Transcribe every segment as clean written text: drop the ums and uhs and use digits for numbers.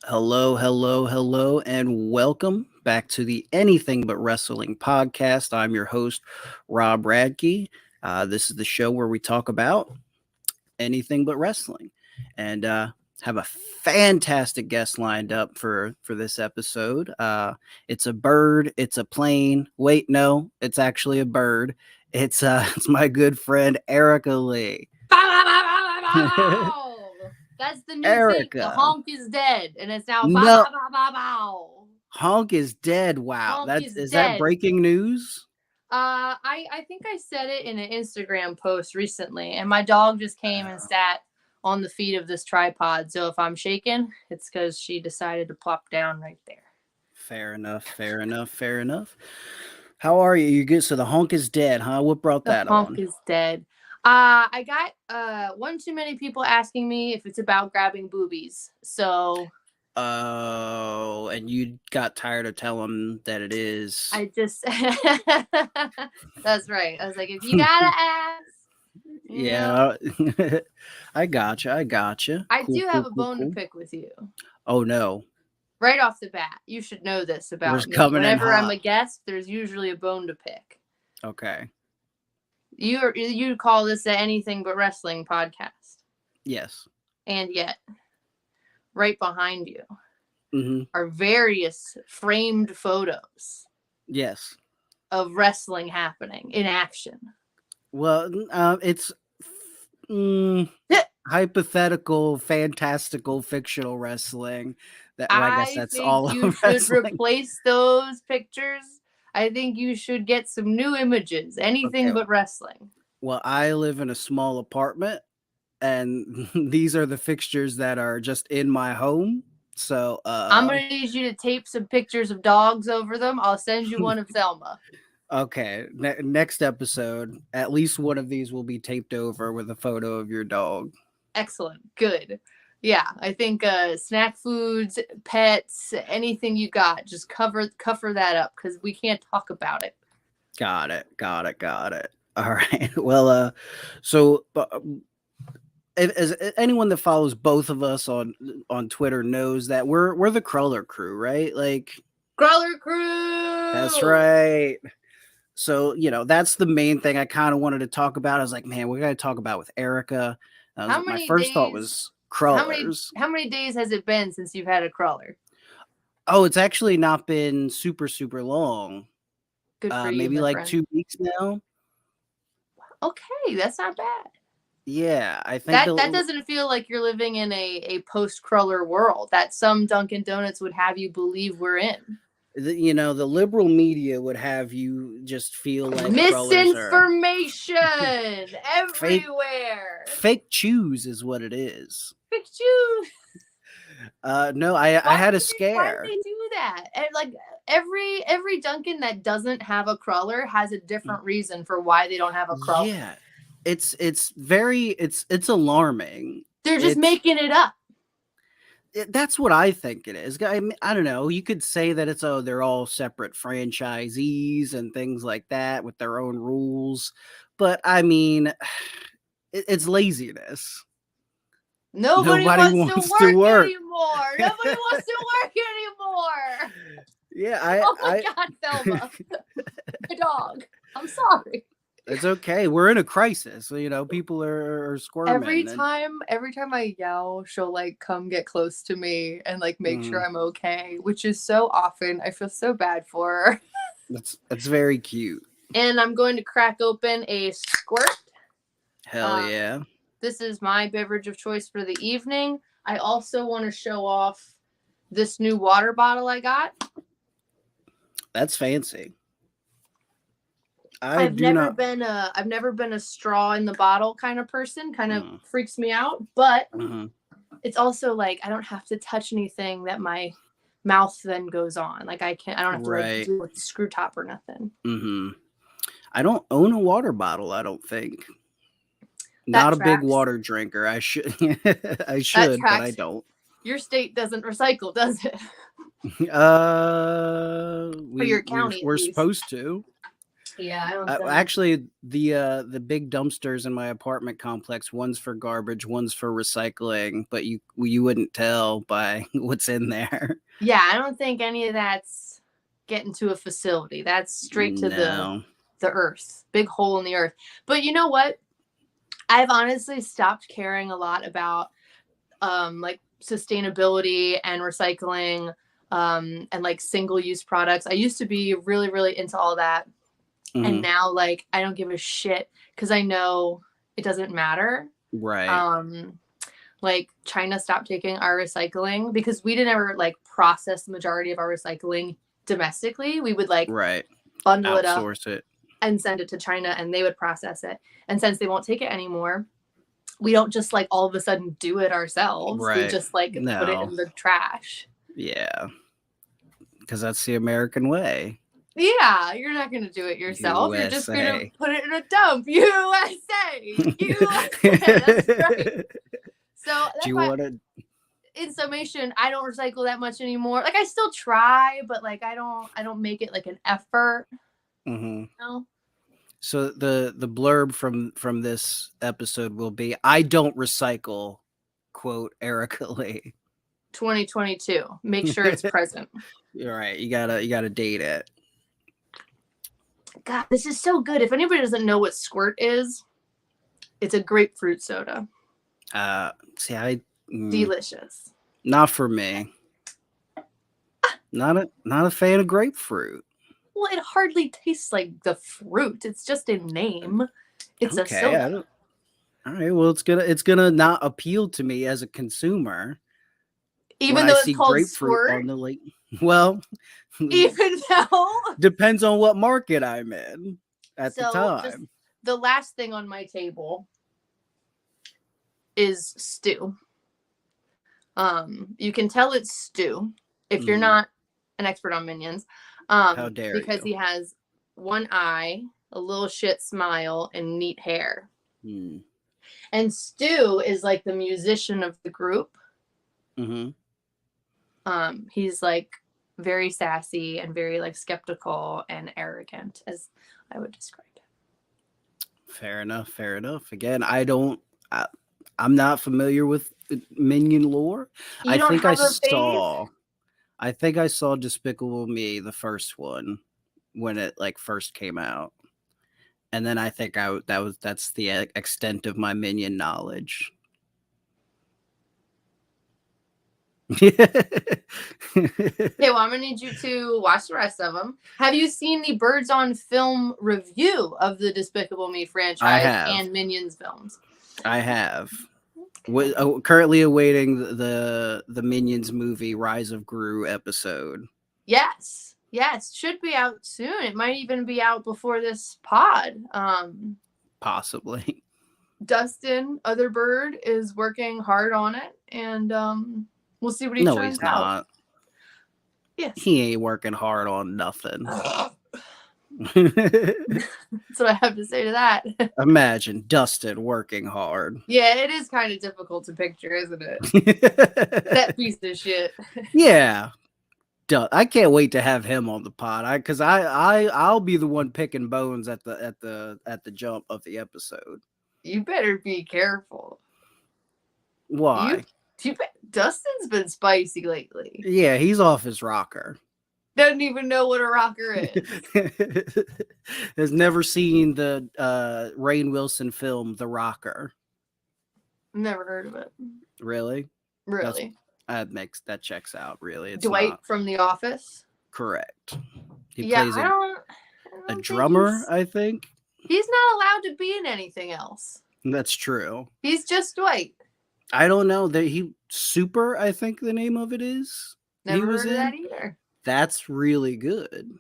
Hello, hello, hello, and welcome back to the Anything But Wrestling podcast. I'm your host, Robb Radke. This is the show where we talk about anything but wrestling, and have a fantastic guest lined up for this episode. It's a bird. It's a plane. Wait, no, it's actually a bird. It's it's my good friend Erica Leigh. Bow, bow, bow, bow, bow, bow. That's the new thing. The Erica, honk is dead, and it's now bow, no, bow, bow, bow, bow. Honk is dead. Wow, Honk is is that dead. breaking news? I think I said it in an Instagram post recently, and my dog just came and sat on the feet of this tripod. So if I'm shaking, it's because she decided to plop down right there. Fair enough. Fair enough. Fair enough. How are you? You good? So the honk is dead, huh? What brought The that honk on? is dead. I got one too many people asking me if it's about grabbing boobies. So Oh, and you got tired of telling them that it is. I just that's right. I was like, if you gotta ask, Yeah, I gotcha. I gotcha. I Cool, do cool, have a cool, bone cool. to pick with you. Oh no, Right off the bat, you should know this we're about me. coming in Whenever I'm hot. a guest, there's usually a bone to pick. Okay. You call this the Anything But Wrestling podcast, Yes. and yet, right behind you Mm-hmm. are various framed photos Yes. of wrestling happening in action. Well, it's hypothetical, fantastical, fictional wrestling. Well, I guess I that's think all you of should wrestling. replace those pictures. I think you should get some new images. Anything Okay. but wrestling. Well, I live in a small apartment, and these are the fixtures that are just in my home. So, I'm gonna need you to tape some pictures of dogs over them. I'll send you one of Thelma. okay, next episode, at least one of these will be taped over with a photo of your dog. Excellent. Good. Yeah, I think snack foods, pets, anything you got, just cover that up because we can't talk about it. Got it. All right. Well, so as anyone that follows both of us on Twitter knows that we're the Cruller Crew, right? Like Cruller Crew. that's right. So that's the main thing I kind of wanted to talk about. I was like, man, we got to talk about with Erica. My first thought was crullers. How many days has it been since you've had a cruller? Oh, it's actually not been super long. Good for you, maybe like friend. 2 weeks now. Okay, that's not bad. Yeah, I think that doesn't feel like you're living in a post-cruller world that some Dunkin' Donuts would have you believe we're in. The liberal media would have you just feel like misinformation everywhere. Fake chews is what it is. Fake chews. No, I had a scare. Why do they do that? And like every Dunkin' that doesn't have a cruller has a different reason for why they don't have a cruller. Yeah, it's alarming. They're just making it up. That's what I think it is. I don't know. You could say that they're all separate franchisees and things like that with their own rules, but I mean, it's laziness. Nobody wants to work anymore. Nobody wants to work anymore. Yeah, oh my God, Thelma, my dog. I'm sorry. It's okay. We're in a crisis. People are squirming. Every time I yell, she'll like come get close to me and like make sure I'm okay, which is so often. I feel so bad for her. That's very cute. And I'm going to crack open a squirt. Hell yeah. This is my beverage of choice for the evening. I also want to show off this new water bottle I got. That's fancy. I've never been a straw in the bottle kind of person. Kind of freaks me out, but it's also like I don't have to touch anything that my mouth then goes on. Like I don't have to like deal with the screw top or nothing. I don't own a water bottle. I don't think. Not a big water drinker. I should, but I don't. Your state doesn't recycle, does it? Your county. We're supposed to. Yeah, I don't actually, the big dumpsters in my apartment complex, one's for garbage, one's for recycling, but you wouldn't tell by what's in there. Yeah, I don't think any of that's getting to a facility. That's straight to the earth. Big hole in the earth. But you know what? I've honestly stopped caring a lot about like sustainability and recycling and like single-use products. I used to be really, really into all that. And now like I don't give a shit because I know it doesn't matter. Right. Like China stopped taking our recycling because we didn't ever like process the majority of our recycling domestically. We would like bundle outsource it and send it to China and they would process it. And since they won't take it anymore, we don't just like all of a sudden do it ourselves. We just like put it in the trash. Yeah. Because that's the American way. Yeah, you're not going to do it yourself. USA. You're just going to put it in a dump. USA. USA. That's right. So that's why, in summation, I don't recycle that much anymore. Like I still try, but like I don't make it like an effort. You know? So the blurb from this episode will be, I don't recycle, quote, Erica Leigh. 2022. Make sure it's present. You're right. You gotta date it. God, this is so good. If anybody doesn't know what Squirt is, it's a grapefruit soda. Delicious. Not for me. Not a fan of grapefruit. Well, it hardly tastes like the fruit. It's just a name. It's a soda. All right. Well, it's gonna not appeal to me as a consumer. Even though it's called Squirt on the lake. Well, even though depends on what market I'm in at the time. The last thing on my table is stew. You can tell it's stew if you're not an expert on Minions. How dare you? Because he has one eye, a little shit smile, and neat hair. And Stu is like the musician of the group. He's like very sassy and very like skeptical and arrogant, as I would describe it. Fair enough. Again, I'm not familiar with Minion lore. I think I saw Despicable Me, the first one, when it like first came out, and then I think that's the extent of my Minion knowledge. Okay, well, I'm gonna need you to watch the rest of them. Have you seen the Birds on Film review of the Despicable Me franchise and Minions films? I have. Currently awaiting the Minions movie Rise of Gru episode. Yes, should be out soon. It might even be out before this pod. Possibly. Dustin, other bird, is working hard on it, and we'll see what he turns out. No, he's not. Yes, he ain't working hard on nothing. That's what I have to say to that. Imagine Dustin working hard. Yeah, it is kind of difficult to picture, isn't it? That piece of shit. Yeah. I can't wait to have him on the pod. Because I'll be the one picking bones at the jump of the episode. You better be careful. Why? Dustin's been spicy lately. Yeah, he's off his rocker. Doesn't even know what a rocker is. Has never seen the Rainn Wilson film The Rocker. Never heard of it. Really? That checks out. Really, it's Dwight from The Office. Correct. He plays a drummer. I think he's not allowed to be in anything else. That's true. He's just Dwight. I don't know that Super. I think the name of it is. Never heard of that either. That's really good.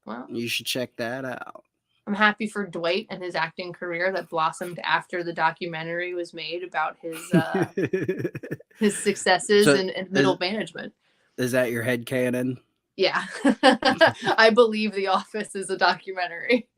Well, you should check that out. I'm happy for Dwight and his acting career that blossomed after the documentary was made about his successes in middle management. Is that your headcanon? Yeah. I believe The Office is a documentary.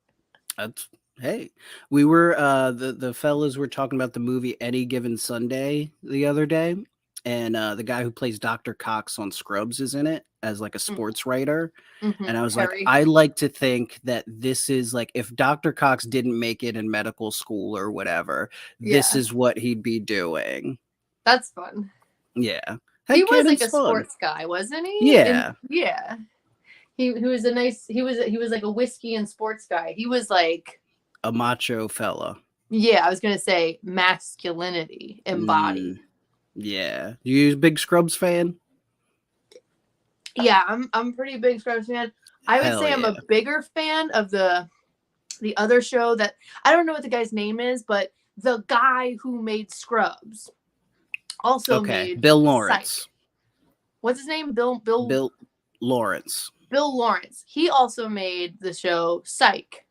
Hey, we were the fellas were talking about the movie Any Given Sunday the other day, and the guy who plays Dr. Cox on Scrubs is in it as like a sports writer. And I was Harry. like, I like to think that this is like, if Dr. Cox didn't make it in medical school or whatever, this is what he'd be doing. That's fun. Yeah. He was like a sports guy, wasn't he? Yeah. Yeah. He was a nice, he was like a whiskey and sports guy. He was like a macho fella. Yeah, I was going to say masculinity embodied. Yeah. You a big Scrubs fan? Yeah, I'm pretty big Scrubs fan. I would say I'm a bigger fan of the other show that I don't know what the guy's name is, but the guy who made Scrubs also made Bill Lawrence. Psych. What's his name? Bill Lawrence. Bill Lawrence. He also made the show Psych.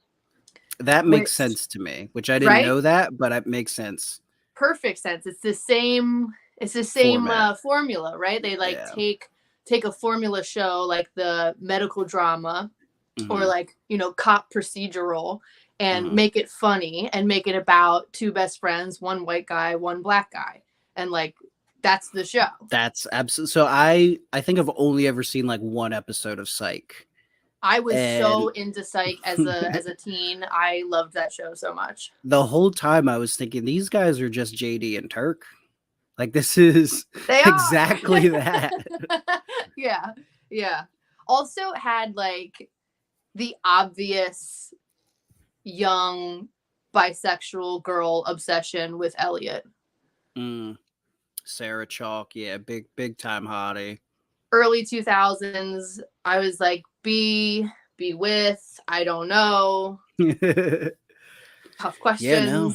That makes sense to me, which I didn't know that, but it makes sense. Perfect sense. It's the same formula, right? They take a formula show like the medical drama or like, cop procedural and make it funny and make it about two best friends, one white guy, one black guy. And like, that's the show. That's absolutely. So I think I've only ever seen like one episode of Psych. I was so into Psych as a teen. I loved that show so much. The whole time I was thinking these guys are just JD and Turk. Like this is exactly that. Yeah. Also had like the obvious young bisexual girl obsession with Elliot. Sarah Chalk, yeah, big time hottie. Early 2000s, I was like, be with, I don't know. Tough questions. Yeah, no.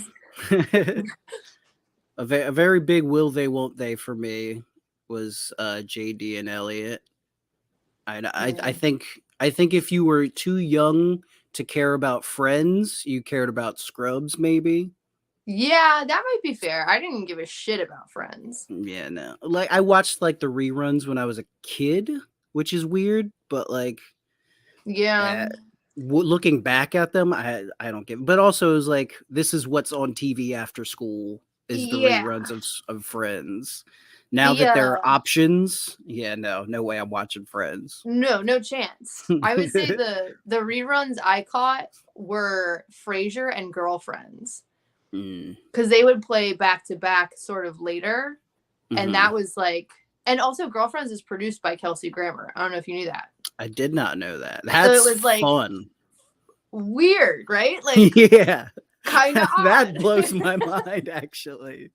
a very big will they, won't they for me was JD and Elliot. I think if you were too young to care about Friends, you cared about Scrubs, maybe. Yeah, that might be fair. I didn't give a shit about Friends. Yeah, no. Like I watched like the reruns when I was a kid, which is weird, but like looking back at them, I don't get. But also, it was like this is what's on TV after school is the reruns of Friends. Now that there are options, no way I'm watching Friends. No chance. I would say the reruns I caught were Frasier and Girlfriends. Because they would play back to back sort of later. And that was like, and also Girlfriends is produced by Kelsey Grammer. I don't know if you knew that. I did not know that. That's so it was like fun. Weird, right? Like, yeah. Kind of that blows my mind, actually.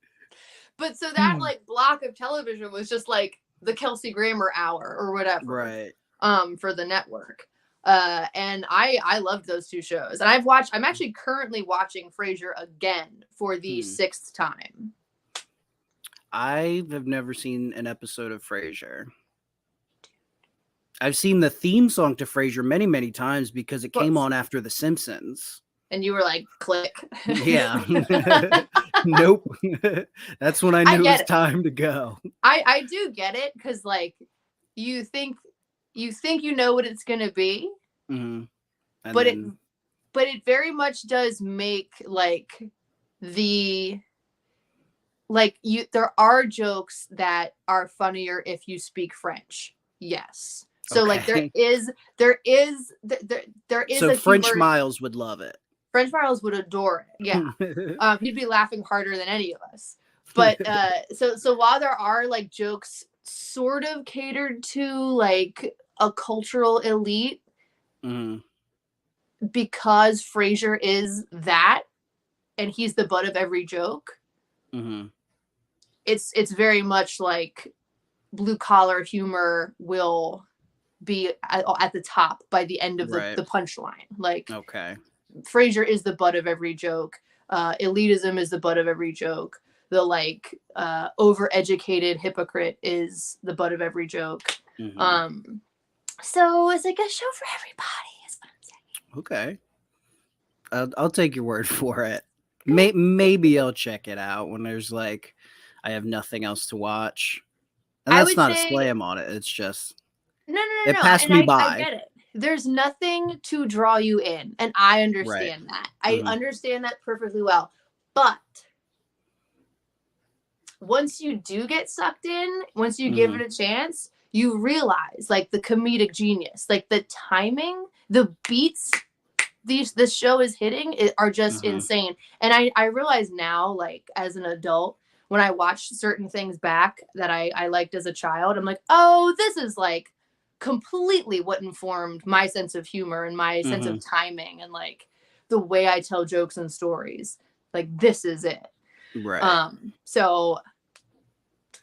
But so that like block of television was just like the Kelsey Grammer hour or whatever. Right. For the network. And I loved those two shows. And I'm actually currently watching Frasier again for the 6th time. I have never seen an episode of Frasier. I've seen the theme song to Frasier many, many times because it came on after The Simpsons. And you were like, click. Yeah. Nope. That's when I knew it was time to go. I do get it because like you think you know what it's gonna be, but it very much does make like there are jokes that are funnier if you speak French. Yes. So like there is so French Miles would love it. French Miles would adore it. Yeah. He'd be laughing harder than any of us. But so while there are like jokes sort of catered to like a cultural elite, because Frasier is that and he's the butt of every joke, it's very much like blue collar humor will be at the top by the end of the punchline. Like Frasier is the butt of every joke. Elitism is the butt of every joke. The like overeducated hypocrite is the butt of every joke. So it's like a show for everybody is what I'm saying. Okay. I'll take your word for it. Maybe I'll check it out when there's like I have nothing else to watch. And that's not a slam on it. It's just no. It passed me by. I get it. There's nothing to draw you in, and I understand that. I understand that perfectly well. But once you do get sucked in, once you give it a chance, you realize like the comedic genius, like the timing, the beats this show is hitting are just insane. And I realize now, like as an adult, when I watch certain things back that I liked as a child, I'm like, oh, this is like completely what informed my sense of humor and my sense of timing and like the way I tell jokes and stories. Like this is it. Right. So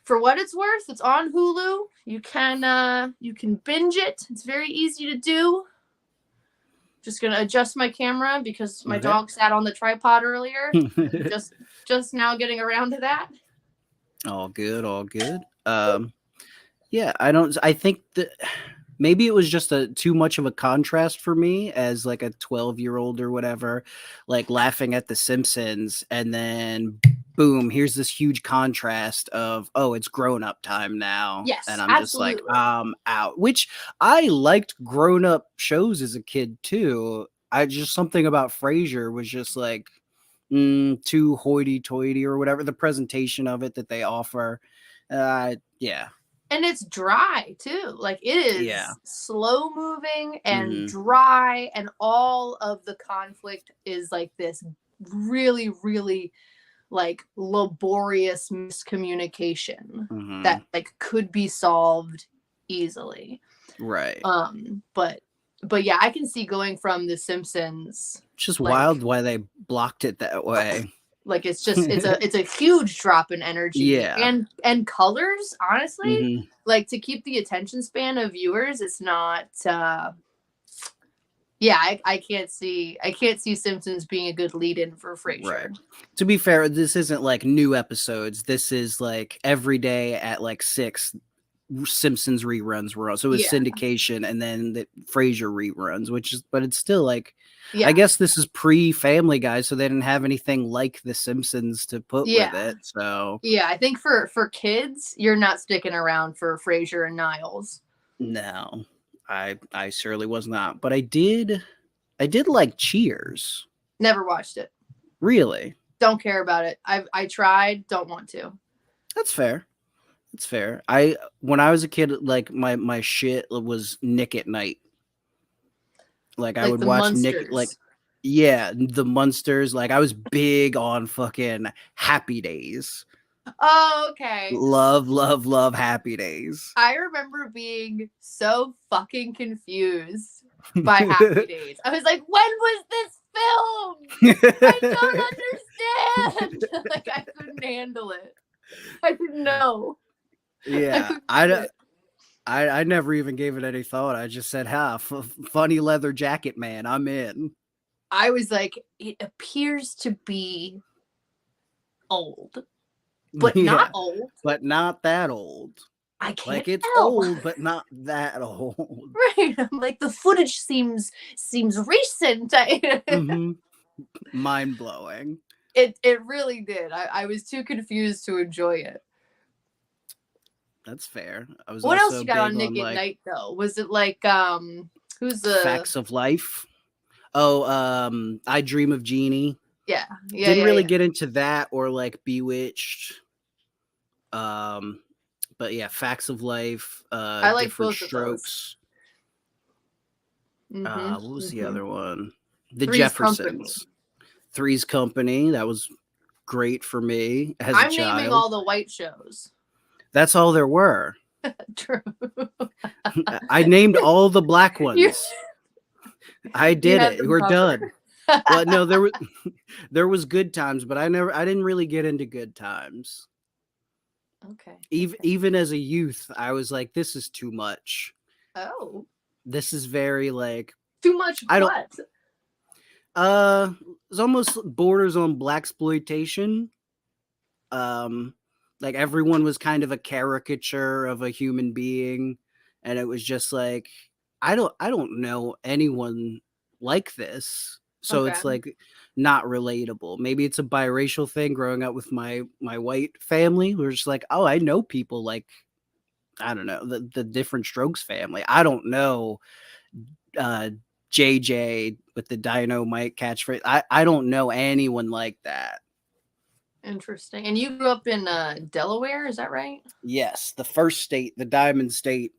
for what it's worth, it's on Hulu. You can binge it. It's very easy to do. Just gonna adjust my camera because my dog sat on the tripod earlier. just now getting around to that. All good, all good. Yeah, I think that maybe it was just too much of a contrast for me as like a 12-year-old or whatever, like laughing at The Simpsons, and then boom, here's this huge contrast of, oh, it's grown-up time now. Yes, and I'm absolutely. just like, I'm out. Which I liked grown-up shows as a kid too. I just something about Frasier was just like too hoity-toity or whatever, the presentation of it that they offer. Yeah. And it's dry too. Like it is slow moving and dry, and all of the conflict is like this really, really like laborious miscommunication that like could be solved easily. Right. But yeah, I can see going from The Simpsons. It's just like, wild why they blocked it that way. Like it's a huge drop in energy and colors, honestly. Like to keep the attention span of viewers, it's not I can't see Simpsons being a good lead-in for Frasier. Right. To be fair, this isn't like new episodes. This is like every day at like 6 Simpsons reruns were on. So it was syndication and then the Frasier reruns, but it's still like, I guess this is pre-Family Guy, so they didn't have anything like The Simpsons to put with it. So yeah, I think for kids, you're not sticking around for Frasier and Niles. No, I surely was not. But I did like Cheers. Never watched it. Really? Don't care about it. I tried. Don't want to. That's fair. That's fair. When I was a kid, like my shit was Nick at Night. Like I would watch Munsters. Nick, like the Munsters. Like I was big on fucking Happy Days. Oh, okay. Love Happy Days. I remember being so fucking confused by Happy Days. I was like, when was this film? I don't understand. Like I couldn't handle it. I didn't know. Yeah, I never even gave it any thought. I just said, funny leather jacket man, I'm in. I was like, it appears to be old, but not old. But not that old. I can't like it's tell. old, but not that old. Right. I'm like, the footage seems recent. Mind blowing. It really did. I was too confused to enjoy it. That's fair. What else you got on Nick at Night though? Was it like who's the Facts of Life? Oh, I Dream of Jeannie. Yeah. Didn't really get into that or like Bewitched. But yeah, Facts of Life. I like Different both Strokes. What was the other one? The Three's Jeffersons. Company. Three's Company. That was great for me as a child. I'm naming all the white shows. That's all there were. True. I named all the black ones. I did it. We're done. Well, no, there was Good Times, but I didn't really get into Good Times. Okay. Even as a youth, I was like, this is too much. Oh. This is very like too much. What? It's almost borders on blaxploitation. Like everyone was kind of a caricature of a human being, and it was just like I don't know anyone like this. So it's like not relatable. Maybe it's a biracial thing growing up with my white family. We're just like, oh, I know people like, I don't know, the Different Strokes family. I don't know JJ with the dynamite catchphrase. I don't know anyone like that. Interesting. And you grew up in Delaware, is that right? Yes, the first state, the Diamond State,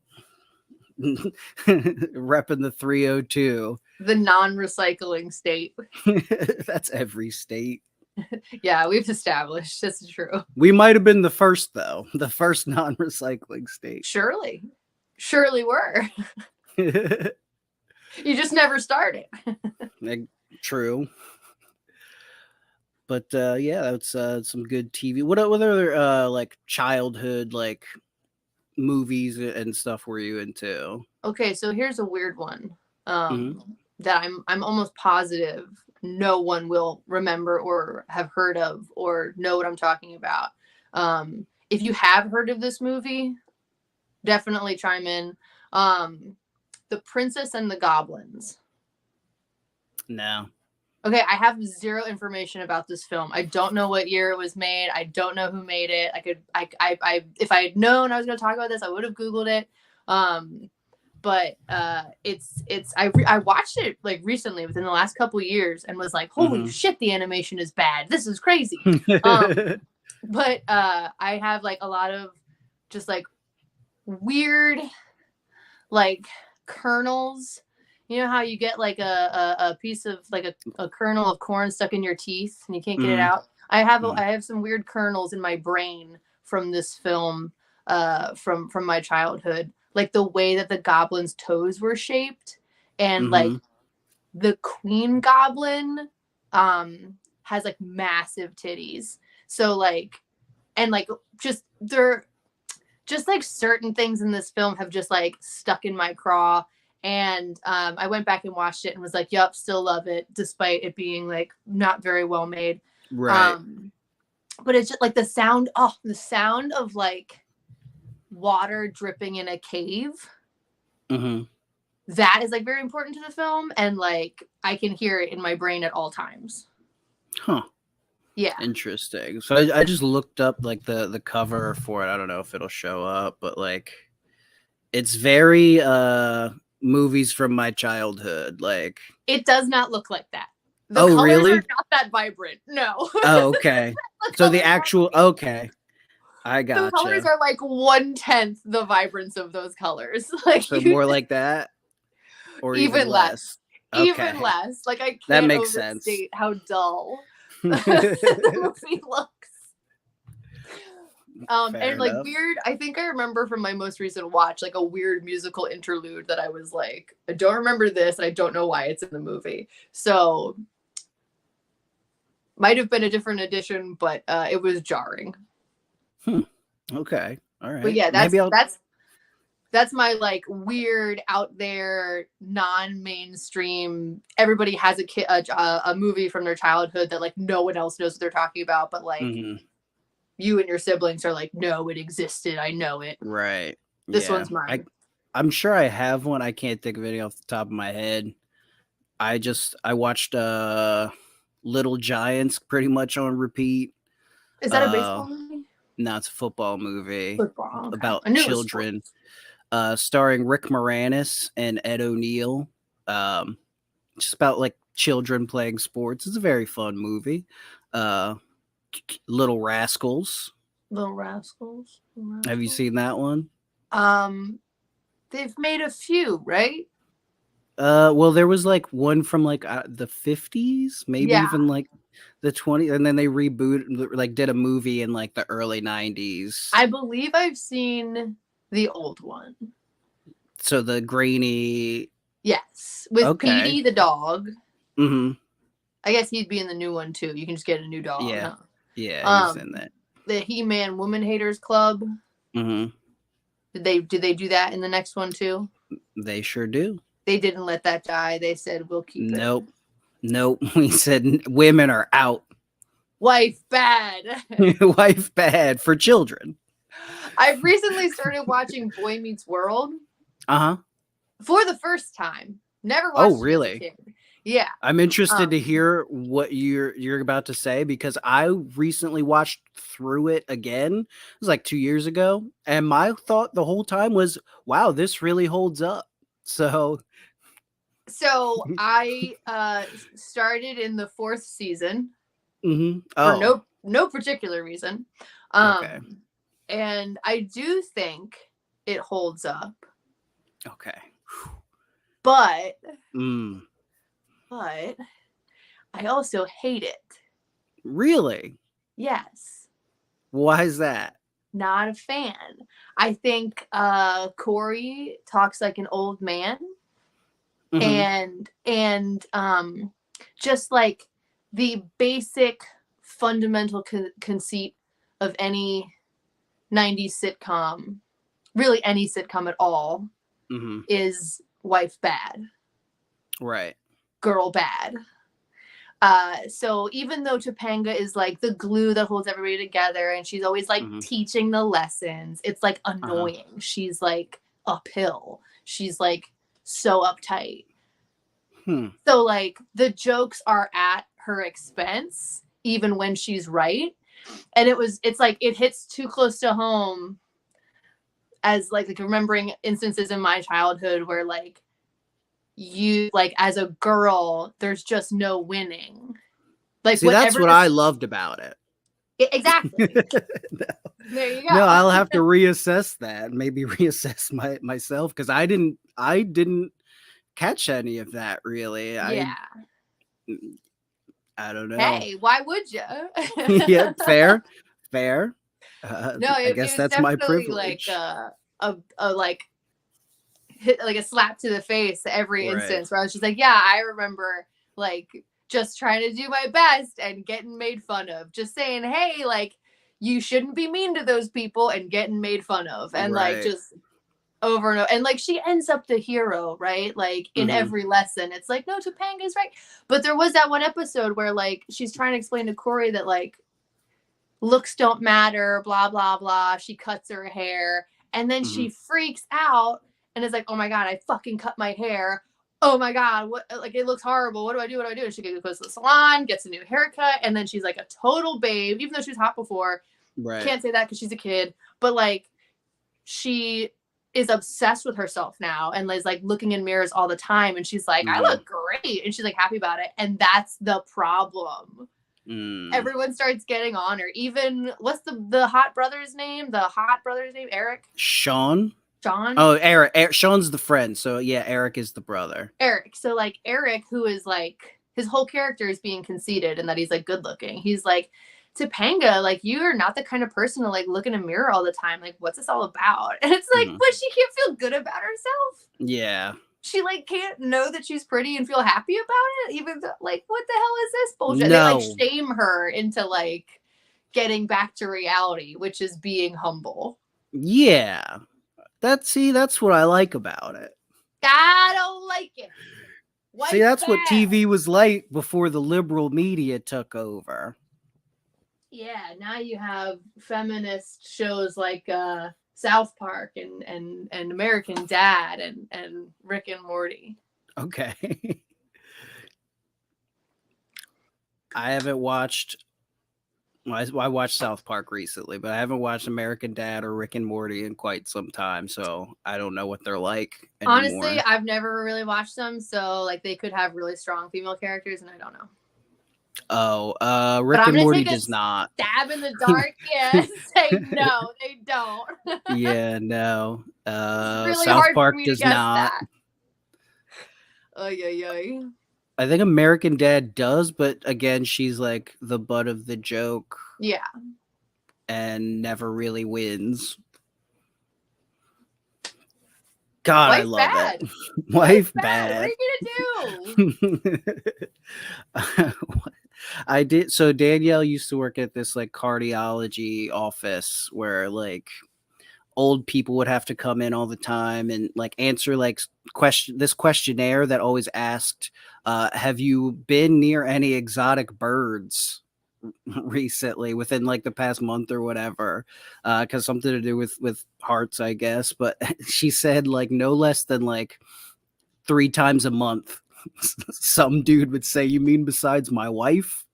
repping the 302. The non-recycling state. That's every state. Yeah, we've established this is true. We might have been the first, though, the first non-recycling state. Surely were. You just never started. True. But yeah, that's some good TV. What other like childhood like movies and stuff were you into? Okay, so here's a weird one that I'm almost positive no one will remember or have heard of or know what I'm talking about. If you have heard of this movie, definitely chime in. The Princess and the Goblins. No. Okay, I have zero information about this film. I don't know what year it was made. I don't know who made it. If I had known I was going to talk about this, I would have Googled it. But I watched it like recently within the last couple of years and was like, holy shit, the animation is bad. This is crazy. But I have like a lot of just like weird like kernels. You know how you get like a piece of like a kernel of corn stuck in your teeth and you can't get it out? I have some weird kernels in my brain from this film from my childhood. Like the way that the goblin's toes were shaped and like the queen goblin has like massive titties. So like and like just they're just like certain things in this film have just like stuck in my craw. And I went back and watched it and was like, yup, still love it, despite it being like not very well made. Right. But it's just like the sound of like water dripping in a cave. That is like very important to the film. And like I can hear it in my brain at all times. Huh. Yeah. Interesting. So I just looked up like the cover for it. I don't know if it'll show up, but like it's very movies from my childhood. Like it does not look like that. The colors really? Are not that vibrant. No. Oh, okay. So the actual okay. I gotcha. The colors are like 1/10 the vibrance of those colors. Like so more like that, or even less. Okay. Even less. Like I can't that makes sense. How dull the movie looks. And like enough. Weird. I think I remember from my most recent watch, like a weird musical interlude that I was like, I don't remember this. And I don't know why it's in the movie. So might have been a different edition, but it was jarring. Okay. All right. But yeah, that's my like weird out there non-mainstream. Everybody has a movie from their childhood that like no one else knows what they're talking about, but like you and your siblings are like, no, it existed. I know it. Right. This one's mine. I'm sure I have one. I can't think of any off the top of my head. I watched Little Giants pretty much on repeat. Is that a baseball movie? No, it's a football movie. Football, okay. About children. Starring Rick Moranis and Ed O'Neill. Just about like children playing sports. It's a very fun movie. Little Rascals. Little Rascals. Have you seen that one? They've made a few, right? Well, there was like one from like the 50s, maybe even like the 20s, and then they rebooted, like did a movie in like the early 90s. I believe I've seen the old one. So the grainy. Yes, with Petey the dog. I guess he'd be in the new one too. You can just get a new dog. Yeah, huh? Yeah, he's in that. The He-Man Woman Haters Club. Did they do that in the next one too? They sure do. They didn't let that die. They said we'll keep it. Nope. We said women are out. Wife bad. Wife bad for children. I've recently started watching Boy Meets World. For the first time. Never watched it. Oh, really? As a kid. Yeah. I'm interested to hear what you're about to say because I recently watched through it again. It was like 2 years ago. And my thought the whole time was, wow, this really holds up. So I started in the 4th season. Oh. no particular reason. Okay. And I do think it holds up. Okay. But I also hate it. Really? Yes. Why is that? Not a fan. I think Corey talks like an old man. And just like the basic fundamental conceit of any 90s sitcom, really any sitcom at all, is wife bad. Right. Girl bad. So even though Topanga is like the glue that holds everybody together and she's always like teaching the lessons, it's like annoying. She's like uphill. She's like so uptight. So like the jokes are at her expense, even when she's right. And it's like it hits too close to home as like remembering instances in my childhood where like you like as a girl, there's just no winning. Like see, that's what I loved about it. Exactly. No. There you go. No, I'll have to reassess that. Maybe reassess myself because I didn't catch any of that really. Yeah. I don't know. Hey, why would you? Yeah, fair. No, I guess that's my privilege. Like a like hit like a slap to the face every instance where I was just like, yeah, I remember like just trying to do my best and getting made fun of. Just saying, hey, like you shouldn't be mean to those people and getting made fun of. And like just over and over. And like she ends up the hero, right? Like in every lesson. It's like, no, Topanga's right. But there was that one episode where like she's trying to explain to Corey that like looks don't matter, blah, blah, blah. She cuts her hair. And then she freaks out and is like, oh my God, I fucking cut my hair. Oh my God, what? Like it looks horrible. What do I do? And she goes to the salon, gets a new haircut, and then she's like a total babe, even though she was hot before. Right. Can't say that because she's a kid, but like she is obsessed with herself now and is like looking in mirrors all the time. And she's like, I look great, and she's like happy about it. And that's the problem. Everyone starts getting on her. Even what's the hot brother's name? The hot brother's name, Eric. Sean. Oh, Eric. Sean's the friend. So yeah, Eric is the brother. Eric. So like Eric, who is like his whole character is being conceited and that he's like good looking. He's like, Topanga, like you are not the kind of person to like look in a mirror all the time. Like, what's this all about? And it's like, but she can't feel good about herself. Yeah. She like can't know that she's pretty and feel happy about it. Even though, like, what the hell is this bullshit? No. They like shame her into like getting back to reality, which is being humble. Yeah. That's what I like about it. I don't like it. See, that's what TV was like before the liberal media took over. Yeah, now you have feminist shows like South Park and American Dad and Rick and Morty. Okay. I haven't watched. I watched South Park recently, but I haven't watched American Dad or Rick and Morty in quite some time, so I don't know what they're like anymore. Honestly, I've never really watched them, so like they could have really strong female characters, and I don't know. Oh, Rick and Morty does not. Stab in the dark, yes. Say no, they don't. Yeah, no. Really South Park does not. Oy. I think American Dad does, but again, she's like the butt of the joke. Yeah. And never really wins. God, Wife I love bad. it. Wife bad. What are you gonna do? I did. So Danielle used to work at this like cardiology office where like old people would have to come in all the time and like answer like this questionnaire that always asked, have you been near any exotic birds recently within like the past month or whatever, because something to do with hearts, I guess. But she said like no less than like 3 times a month some dude would say, you mean besides my wife?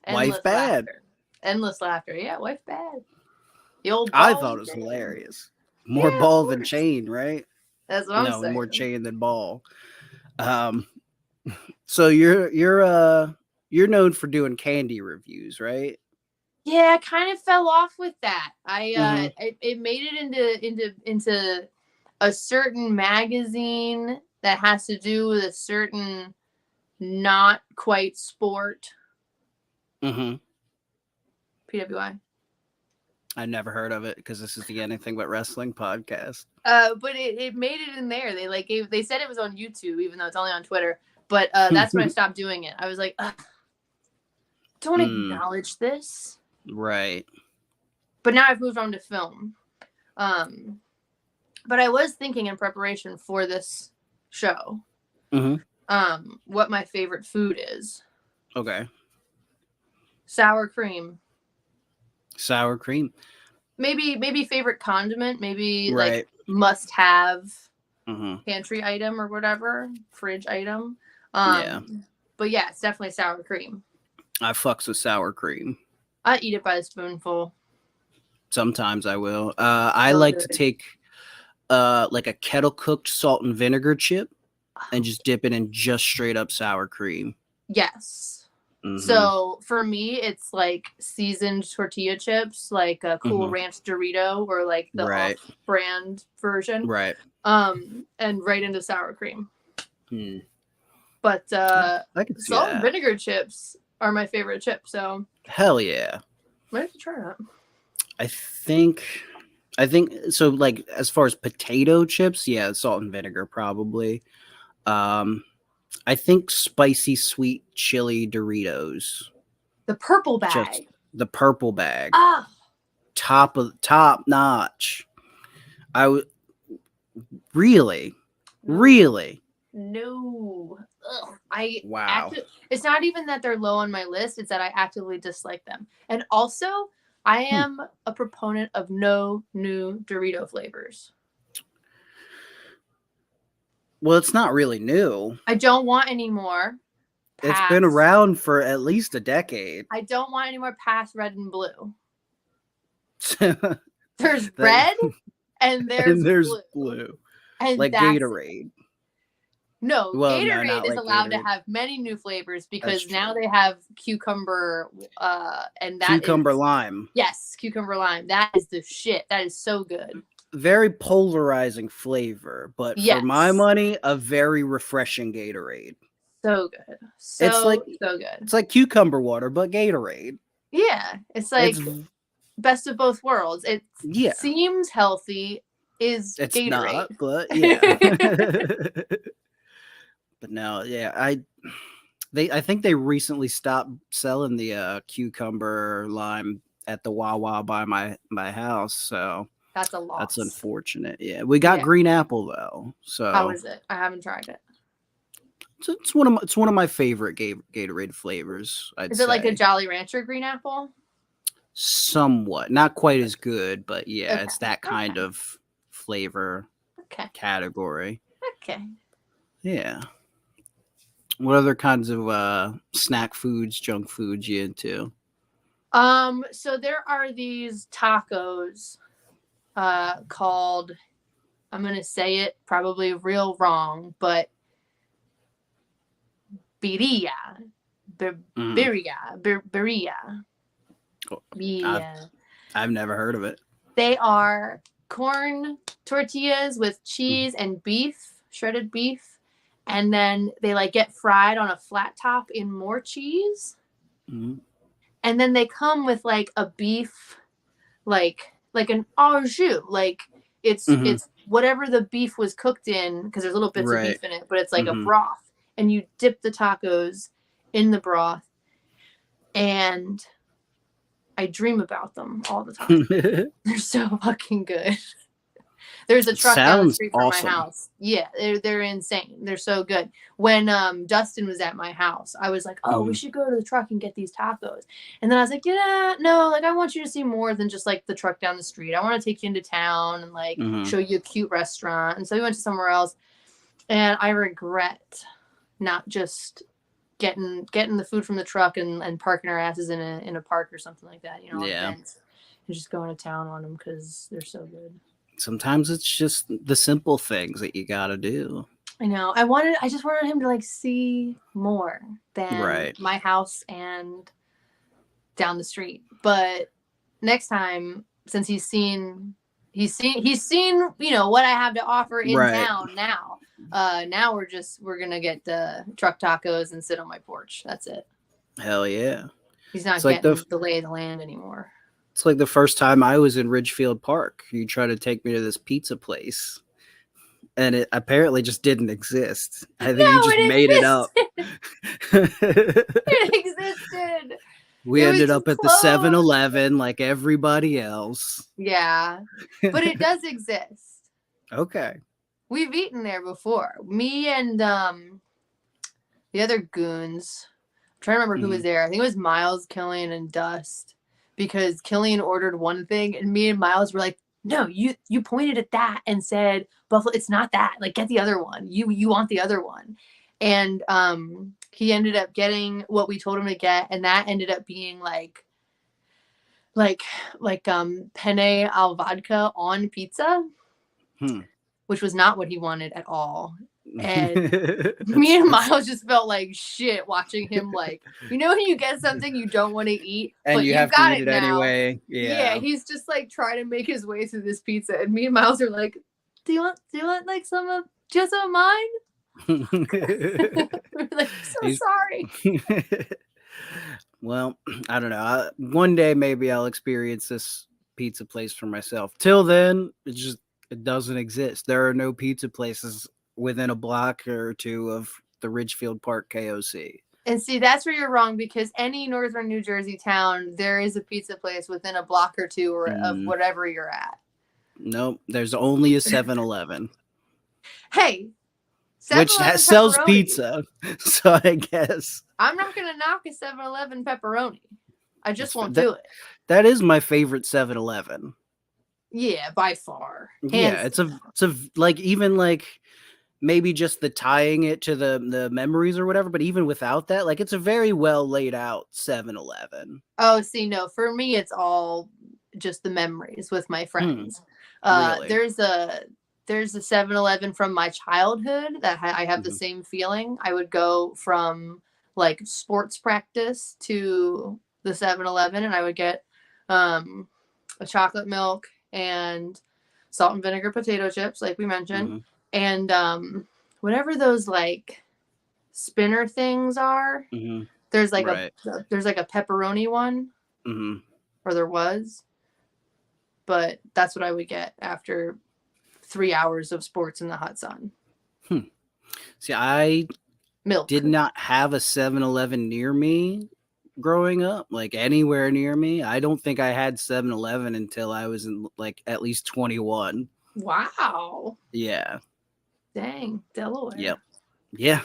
Wife bad. Laughter. Endless laughter. Yeah, wife bad. The old I thought it was hilarious. More ball than chain, right? That's what I'm saying. More chain than ball. Um, so you're known for doing candy reviews, right? Yeah, I kind of fell off with that. It made it into a certain magazine that has to do with a certain not quite sport. Mm-hmm. PWI. I never heard of it because this is the Anything But Wrestling podcast. But it made it in there. They said it was on YouTube, even though it's only on Twitter. But that's when I stopped doing it. I was like, don't acknowledge this. Right. But now I've moved on to film. But I was thinking in preparation for this show, what my favorite food is. Okay. Sour cream. Sour cream. Maybe favorite condiment. Maybe right. like must have pantry item or whatever, fridge item. Yeah. But yeah, it's definitely sour cream. I fucks with sour cream. I eat it by the spoonful. Sometimes I will. I like to take like a kettle cooked salt and vinegar chip and just dip it in just straight up sour cream. Yes. So for me, it's like seasoned tortilla chips, like a Cool Ranch Dorito or like the off-brand version. Right. And right into sour cream. But salt and vinegar chips are my favorite chip. So hell yeah. Might have to try that. I think so. Like as far as potato chips, yeah, salt and vinegar probably. I think spicy sweet chili Doritos. The purple bag. Just the purple bag. Ah. Top notch. I would really. No. Ugh. Wow. It's not even that they're low on my list. It's that I actively dislike them. And also, I am a proponent of no new Dorito flavors. Well, it's not really new. I don't want any more. It's been around for at least a decade. I don't want any more past red and blue. There's red and there's blue. And like Gatorade. No, Gatorade is allowed to have many new flavors because now they have cucumber and that cucumber lime. Yes, cucumber lime. That is the shit. That is so good. Very polarizing flavor, but for my money, a very refreshing Gatorade. So good. So good. It's like cucumber water, but Gatorade. Yeah. It's like best of both worlds. It seems healthy, it's Gatorade. Not, but yeah. But no, yeah, I think they recently stopped selling the cucumber lime at the Wawa by my house, so that's a loss. That's unfortunate. Yeah, we got green apple though. So how is it? I haven't tried it. It's one of my favorite Gatorade flavors. Is it like a Jolly Rancher green apple? Somewhat, not quite as good, but yeah, it's that kind of flavor category. Okay. Yeah. What other kinds of snack foods, junk foods you into? So there are these tacos called, I'm gonna say it probably real wrong, but birria. Yeah. I've never heard of it. They are corn tortillas with cheese and beef, shredded beef. And then they like get fried on a flat top in more cheese. And then they come with like a beef, like an au jus. Like it's whatever the beef was cooked in, because there's little bits of beef in it, but it's like a broth. And you dip the tacos in the broth. And I dream about them all the time. They're so fucking good. There's a truck down the street from my house. Yeah, they're insane. They're so good. When Dustin was at my house, I was like, oh, we should go to the truck and get these tacos. And then I was like, yeah, no, like I want you to see more than just like the truck down the street. I want to take you into town and like show you a cute restaurant. And so we went to somewhere else. And I regret not just getting the food from the truck and parking our asses in a park or something like that, you know, and just going to town on them because they're so good. Sometimes it's just the simple things that you gotta do. I know. I just wanted him to like see more than my house and down the street. But next time, since he's seen, you know, what I have to offer in town now. Now we're gonna get the truck tacos and sit on my porch. That's it. Hell yeah. He's not getting the lay of the land anymore. It's like the first time I was in Ridgefield Park. You tried to take me to this pizza place, and it apparently just didn't exist. I think you just made it up. It existed. We ended up at the 7-Eleven like everybody else. Yeah, but it does exist. Okay. We've eaten there before. Me and the other goons. I'm trying to remember who was there. I think it was Miles, Killian, and Dust. Because Killian ordered one thing, and me and Miles were like, "No, you pointed at that and said buffalo. It's not that. Like, get the other one. You want the other one." And he ended up getting what we told him to get, and that ended up being like penne al vodka on pizza, which was not what he wanted at all. And me and Miles just felt like shit watching him, like, you know, when you get something you don't want to eat and but you have to eat it anyway. Yeah, he's just like trying to make his way through this pizza, and me and Miles are like, do you want like some of mine? We're like, so sorry. Well, I don't know. One day maybe I'll experience this pizza place for myself. Till then, it doesn't exist. There are no pizza places within a block or two of the Ridgefield Park KOC. And see, that's where you're wrong, because any northern New Jersey town, there is a pizza place within a block or two of whatever you're at. Nope, there's only a 7-Eleven. Hey, which sells pizza, so I guess. I'm not going to knock a 7-Eleven pepperoni. I just won't do it. That is my favorite 7-Eleven. Yeah, by far. Yeah, it's a like, even like maybe just the tying it to the memories or whatever, but even without that, like, it's a very well laid out 7-Eleven. Oh, see, no, for me it's all just the memories with my friends. Really? There's a 7-Eleven from my childhood that I have the same feeling. I would go from like sports practice to the 7-Eleven, and I would get a chocolate milk and salt and vinegar potato chips, like we mentioned, and whatever those like spinner things are. There's like a pepperoni one, or there was, but that's what I would get after 3 hours of sports in the hot sun. See, I did not have a 7-Eleven near me growing up, like anywhere near me. I don't think I had 7-Eleven until I was in like at least 21. Wow. Yeah. Dang, Delaware. Yep. Yeah.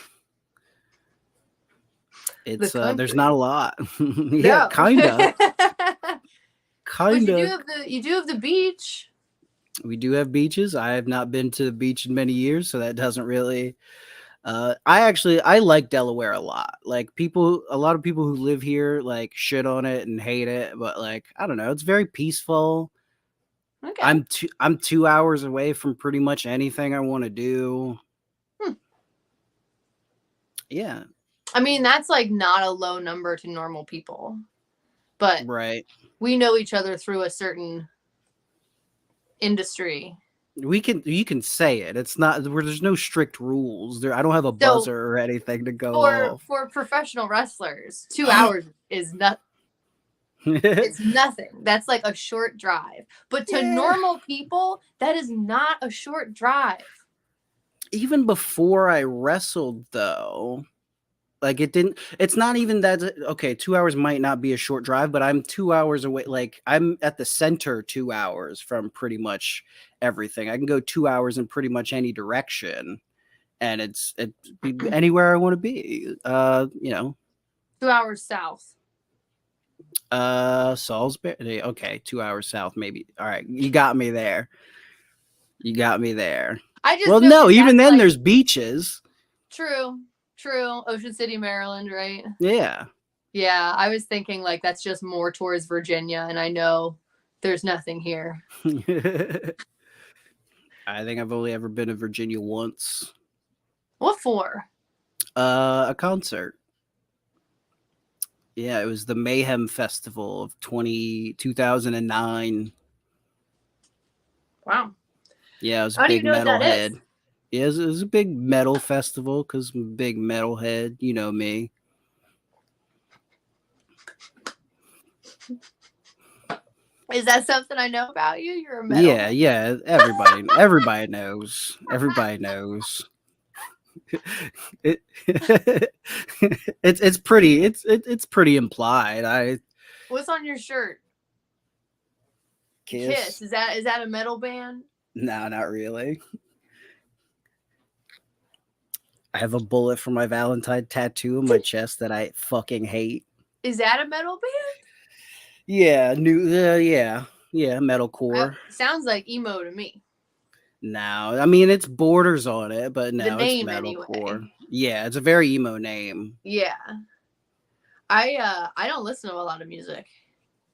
It's there's not a lot. Yeah, kind of. Kind of. You do have the beach. We do have beaches. I have not been to the beach in many years, so that doesn't really. I like Delaware a lot. Like, a lot of people who live here like shit on it and hate it, but like, I don't know, it's very peaceful. Okay. I'm 2 hours away from pretty much anything I want to do. Yeah. I mean, that's like not a low number to normal people, but we know each other through a certain industry. You can say it. It's not where there's no strict rules. I don't have a buzzer or anything to go off. For professional wrestlers, 2 hours is nothing. It's nothing. That's like a short drive. But to normal people, that is not a short drive. Even before I wrestled, though, like, it's not even that. Okay, 2 hours might not be a short drive, but I'm 2 hours away. Like, I'm at the center 2 hours from pretty much everything. I can go 2 hours in pretty much any direction, and it's anywhere I want to be. 2 hours south. Salisbury. Okay, 2 hours south, maybe. All right, you got me there. Even then, there's beaches. True. Ocean City, Maryland, right? Yeah. Yeah, I was thinking like that's just more towards Virginia, and I know there's nothing here. I think I've only ever been to Virginia once. What for? A concert. Yeah, it was the Mayhem Festival of 2009. Wow. Yeah, it was a I don't big even know what that is. metalhead. Yeah, it was a big metal festival because I'm a big metalhead. You know me. Is that something I know about you? You're a Yeah, metalhead. yeah. Everybody knows. Everybody knows. It, it's pretty implied. I What's on your shirt? Kiss. Kiss. Is that a metal band? No, not really. I have a bullet for my Valentine tattoo on my chest that I fucking hate. Is that a metal band? Yeah, yeah, metalcore. Sounds like emo to me. No, I mean it's borders on it, but The no, it's name metalcore. anyway. Yeah, it's a very emo name. Yeah. I don't listen to a lot of music.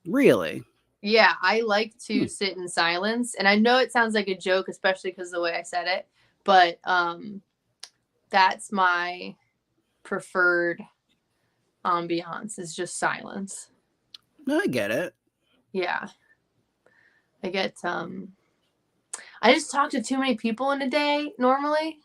Really? Yeah, I like to sit in silence, and I know it sounds like a joke, especially because the way I said it, but that's my preferred ambiance is just silence. No, I get it. Yeah. I just talk to too many people in a day normally.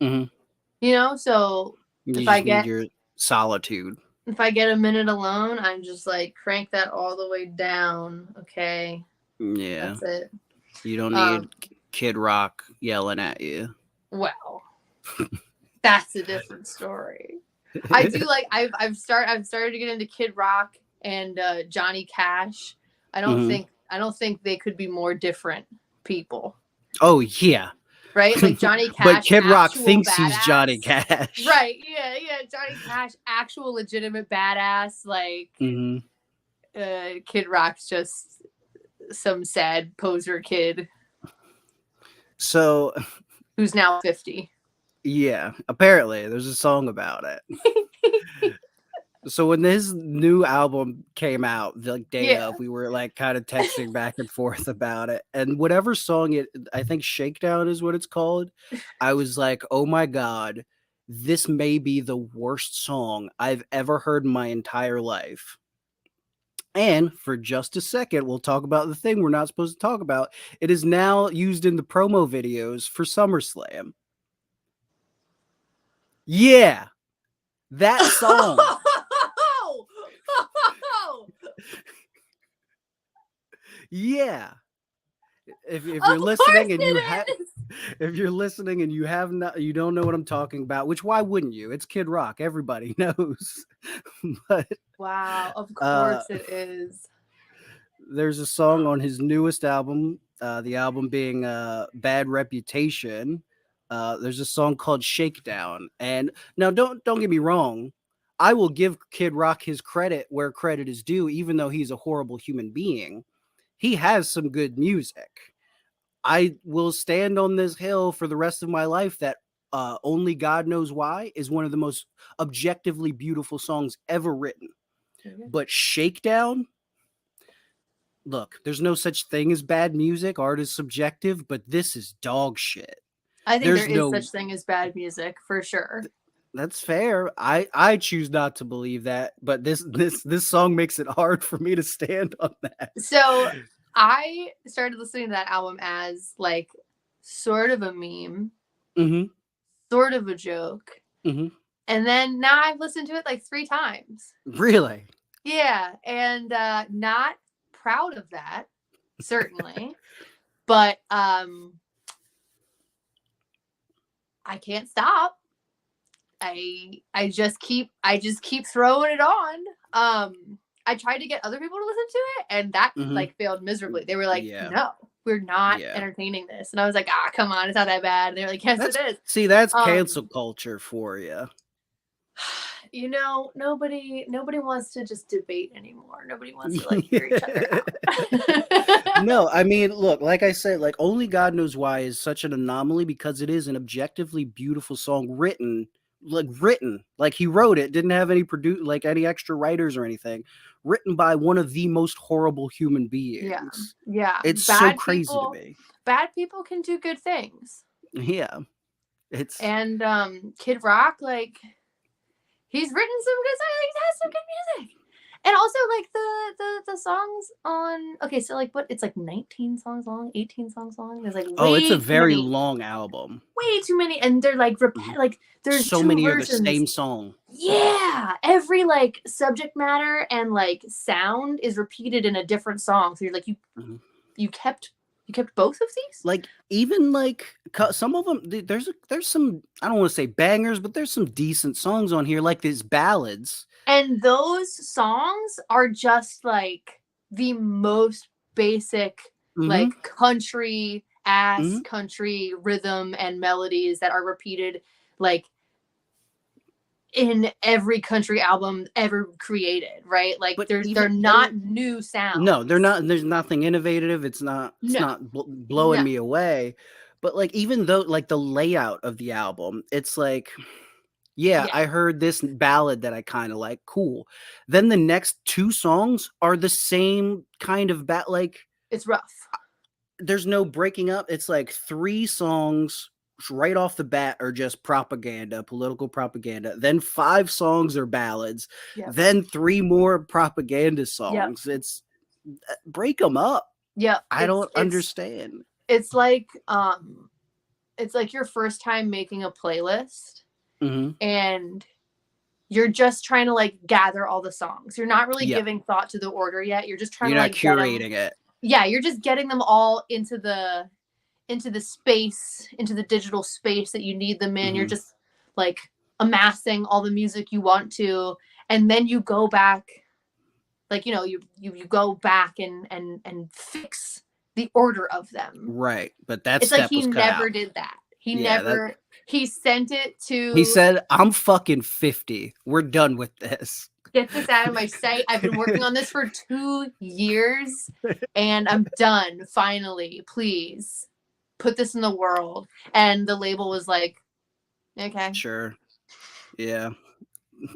Mm-hmm. So You if just I need get your solitude. if I get a minute alone, I'm just like crank that all the way down. Okay. Yeah. That's it. You don't need Kid Rock yelling at you. Well, that's a different story. I do like I've started to get into Kid Rock and Johnny Cash. I don't think they could be more different people. Oh yeah. Right? Like Johnny Cash. But Kid Rock thinks badass. he's Johnny Cash. Right. Yeah. Johnny Cash, actual legitimate badass. Like Kid Rock's just some sad poser kid. So who's now 50. Yeah, apparently there's a song about it. So when this new album came out, the day of, we were like kind of texting back and forth about it. And whatever song I think Shakedown is what it's called. I was like, oh my God, this may be the worst song I've ever heard in my entire life. And for just a second, we'll talk about the thing we're not supposed to talk about. It is now used in the promo videos for SummerSlam. Yeah, that song. Yeah. If you're listening and you don't know what I'm talking about, which why wouldn't you? It's Kid Rock. Everybody knows. But wow, of course it is. There's a song on his newest album, the album being Bad Reputation. There's a song called Shakedown. And now don't get me wrong. I will give Kid Rock his credit where credit is due, even though he's a horrible human being. He has some good music. I will stand on this hill for the rest of my life that Only God Knows Why is one of the most objectively beautiful songs ever written. But Shakedown, look, there's no such thing as bad music. Art is subjective, but this is dog shit. I think there is such thing as bad music for sure. That's fair. I choose not to believe that, but this song makes it hard for me to stand on that. So I started listening to that album as like sort of a meme, sort of a joke, and then now I've listened to it like 3 times. Really? Yeah, and not proud of that, certainly, but I can't stop. I just keep throwing it on. I tried to get other people to listen to it, and that like failed miserably. They were like, "No, we're not entertaining this," and I was like, "Ah, come on, it's not that bad." And they're like, "Yes, it is." See, that's cancel culture for you. Nobody wants to just debate anymore. Nobody wants to like hear each other out. No, I mean, look, like I said, like Only God Knows Why is such an anomaly because it is an objectively beautiful song written like he wrote it, didn't have any any extra writers or anything, written by one of the most horrible human beings. Yeah. It's so crazy to me. Bad people can do good things. Yeah. And Kid Rock, like, he's written some good songs. He has some good music. And also, like, the songs on... Okay, so, like, what? It's, like, 19 songs long? 18 songs long? There's, like, way it's a very many, long album. Way too many. And they're, like, like, there's so two many versions. of the same song. Yeah! Every, like, subject matter and, like, sound is repeated in a different song. So you're, like, you kept both of these? Like, even, like, some of them, there's some, I don't want to say bangers, but there's some decent songs on here, like these ballads. And those songs are just, like, the most basic, like, country country rhythm and melodies that are repeated, like, in every country album ever created, right? Like, they're not new sounds. No, they're not. There's nothing innovative. It's not blowing me away. But, like, even though, like, the layout of the album, it's like, I heard this ballad that I kind of like. Cool. Then the next two songs are the same kind of like, it's rough. There's no breaking up. It's like 3 songs right off the bat are just propaganda, political propaganda. Then 5 songs are ballads. Yep. Then 3 more propaganda songs. Yep. It's break them up. Yeah, I don't understand. It's like your first time making a playlist, and you're just trying to, like, gather all the songs. You're not really giving thought to the order yet. You're just trying to, like, curating it. Yeah, you're just getting them all into the space, into the digital space that you need them in. You're just, like, amassing all the music you want to, and then you go back, like, you know, you go back and fix the order of them. Right, but that's... It's like he never did that. He never... He sent it to... He said, I'm fucking 50. We're done with this. Get this out of my sight. I've been working on this for 2 years, and I'm done, finally. Please, put this in the world. And the label was like, okay. Sure. Yeah.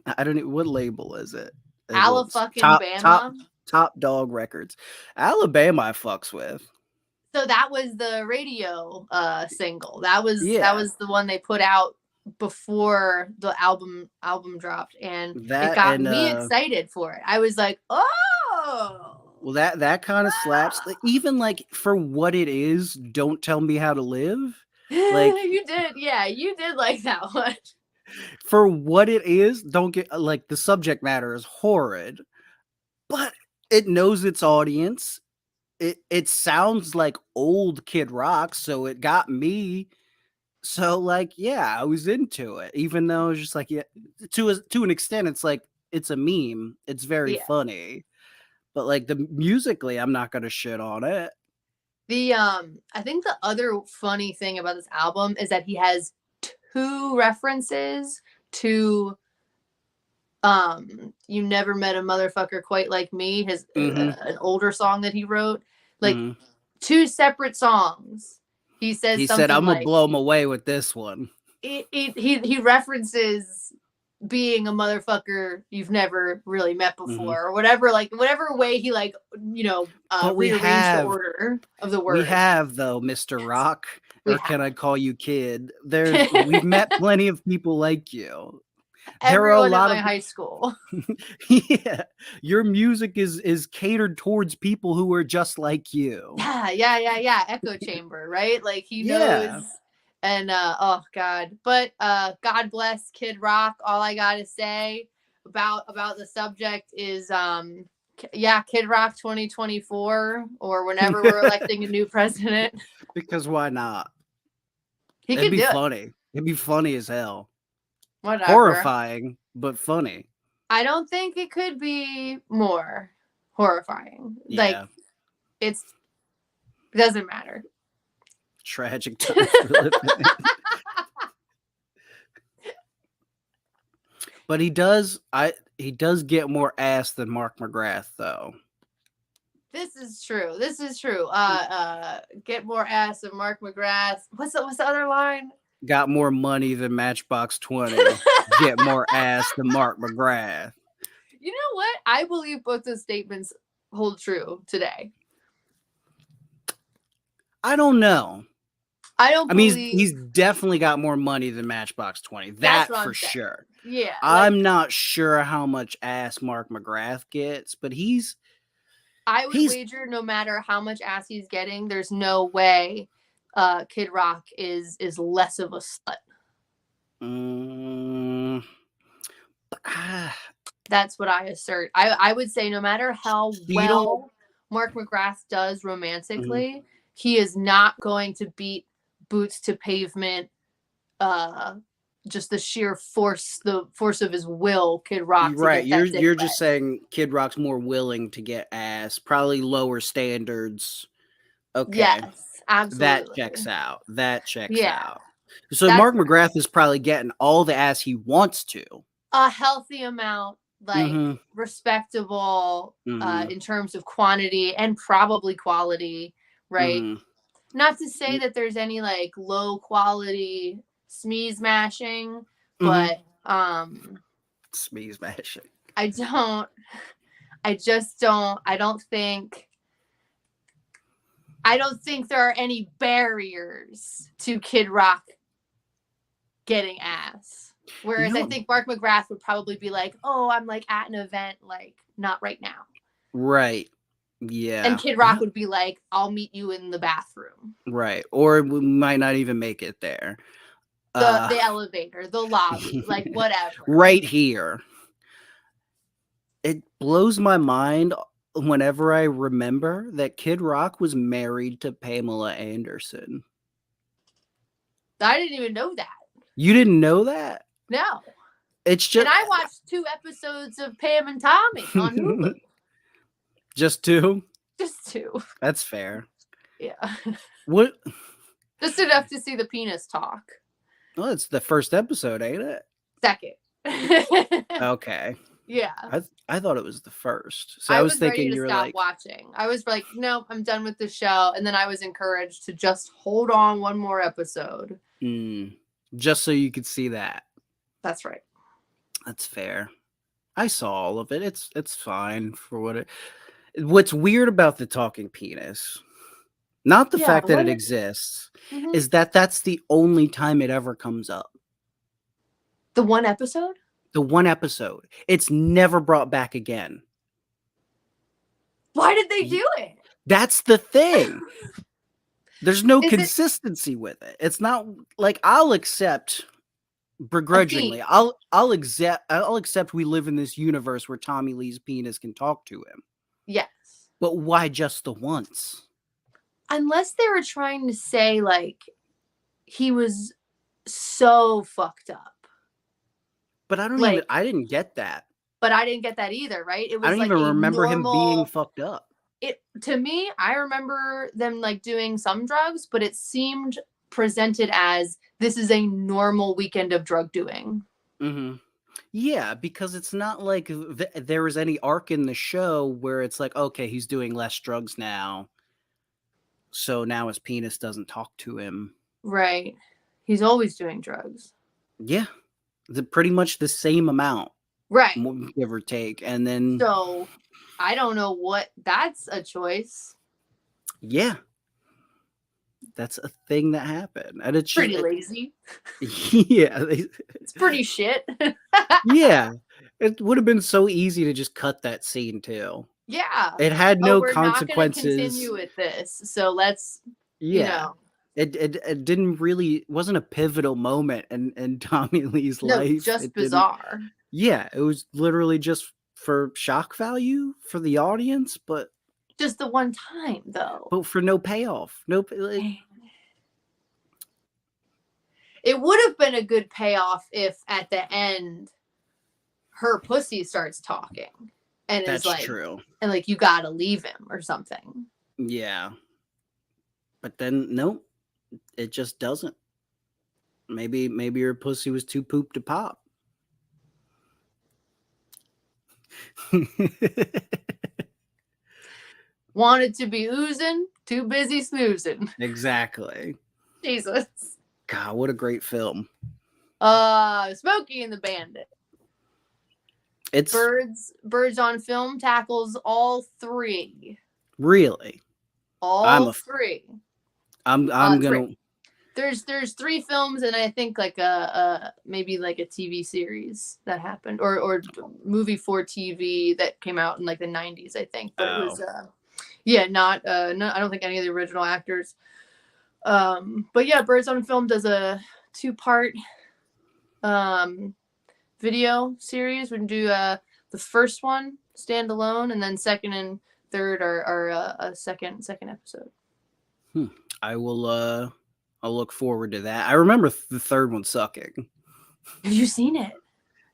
I don't know. What label is it? Alabama. Top Dog Records. Alabama I fucks with. So that was the radio single. That was the one they put out before the album dropped, and it got me excited for it. I was like, oh. Well, that kind of slaps. Like, even, like, for what it is, Don't Tell Me How to Live. Like, you did like that one. For what it is, don't get, like, the subject matter is horrid, but it knows its audience. It sounds like old Kid Rock, so it got me. So, like, I was into it, even though it's just like, to an extent, it's like, it's a meme. It's very funny, but, like, the musically, I'm not gonna shit on it. I think the other funny thing about this album is that he has 2 references to You Never Met a Motherfucker Quite Like Me, his an older song that he wrote, like 2 separate songs. He said I'm gonna blow him away with this one. He references being a motherfucker you've never really met before, or whatever, like, whatever way he, like, you know, rearranged the order of the words. We have, though, Mr. Rock, or can I call you Kid? We've met plenty of people like you. Everyone in my high school. Yeah, your music is catered towards people who are just like you. Yeah. Echo chamber, right? Like, he knows. And oh god, but God bless Kid Rock. All I gotta say about the subject is Kid Rock 2024, or whenever we're electing a new president. Because why not? It'd be funny. It'd be funny as hell. Whatever. Horrifying, but funny. I don't think it could be more horrifying. Yeah. Like, it doesn't matter. Tragic times we live in. But he does get more ass than Mark McGrath, though. This is true. Get more ass than Mark McGrath. What's the other line? Got more money than Matchbox 20. Get more ass than Mark McGrath. You know what? I believe both those statements hold true today. I don't know. I don't believe he's definitely got more money than Matchbox 20. That for sure. Yeah. I'm not sure how much ass Mark McGrath gets, but I would wager no matter how much ass he's getting, there's no way Kid Rock is less of a slut. That's what I assert. I would say no matter how well Mark McGrath does romantically, he is not going to beat Boots to Pavement. Just the sheer force of his will, Kid Rock. Right, you're just saying Kid Rock's more willing to get ass, probably lower standards. Okay. Yes, absolutely. That checks out. So Mark McGrath is probably getting all the ass he wants to. A healthy amount, like respectable in terms of quantity and probably quality, right? Not to say that there's any like low quality smeeze mashing, but smeeze mashing. I don't think there are any barriers to Kid Rock getting ass. Whereas I think Mark McGrath would probably be like, oh, I'm like at an event, like not right now. Right. Yeah. And Kid Rock would be like, I'll meet you in the bathroom. Right. Or we might not even make it there. The elevator, the lobby, like whatever. Right here. It blows my mind whenever I remember that Kid Rock was married to Pamela Anderson. I didn't even know that. You didn't know that? No. It's just. And I watched 2 episodes of Pam and Tommy on Hulu. Just 2? Just 2. That's fair. Yeah. What? Just enough to see the penis talk. Well, it's the first episode, ain't it? Second. Okay. Yeah. I thought it was the first. So I was thinking you were like watching. I was like, no, I'm done with the show. And then I was encouraged to just hold on one more episode. Just so you could see that. That's right. That's fair. I saw all of it. It's fine for what it. What's weird about the talking penis, not the fact that it exists, is that that's the only time it ever comes up. The one episode? The one episode. It's never brought back again. Why did they do it? That's the thing. There's no consistency with it. It's not like I'll accept begrudgingly. I'll accept we live in this universe where Tommy Lee's penis can talk to him. Yes. But why just the once? Unless they were trying to say like he was so fucked up. But I didn't get that. But I didn't get that either, right? It was I don't even remember him being fucked up. To me, I remember them like doing some drugs, but it seemed presented as this is a normal weekend of drug doing. Yeah, because it's not like there was any arc in the show where it's like, okay, he's doing less drugs now, so now his penis doesn't talk to him. Right. He's always doing drugs. Yeah. Pretty much the same amount. Right. Give or take. And then. So, I don't know what. That's a choice. Yeah. That's a thing that happened. And it's pretty lazy. Yeah. It's pretty shit. Yeah. It would have been so easy to just cut that scene too. Yeah. It had no consequences. We're not going to continue with this. So let's, you know. It didn't really, wasn't a pivotal moment in Tommy Lee's life. Just bizarre. Yeah. It was literally just for shock value for the audience, but. Just the one time though. But for no payoff. It would have been a good payoff if at the end her pussy starts talking and that's is like, true. And like, you gotta leave him or something. Yeah. But then, nope, it just doesn't. Maybe her pussy was too poop to pop. Wanted to be oozing, too busy snoozing. Exactly. Jesus. God, what a great film. Smokey and the Bandit. It's Birds on Film tackles all 3. Really? All 3. I'm gonna. There's 3 films, and I think like a maybe like a TV series that happened, or movie for TV that came out in like the 90s, I think. But it was not I don't think any of the original actors. But yeah, Birds on Film does a 2-part video series. We can do the first one standalone, and then second and third are a second episode. I will I'll look forward to that. I remember the third one sucking. Have you seen it?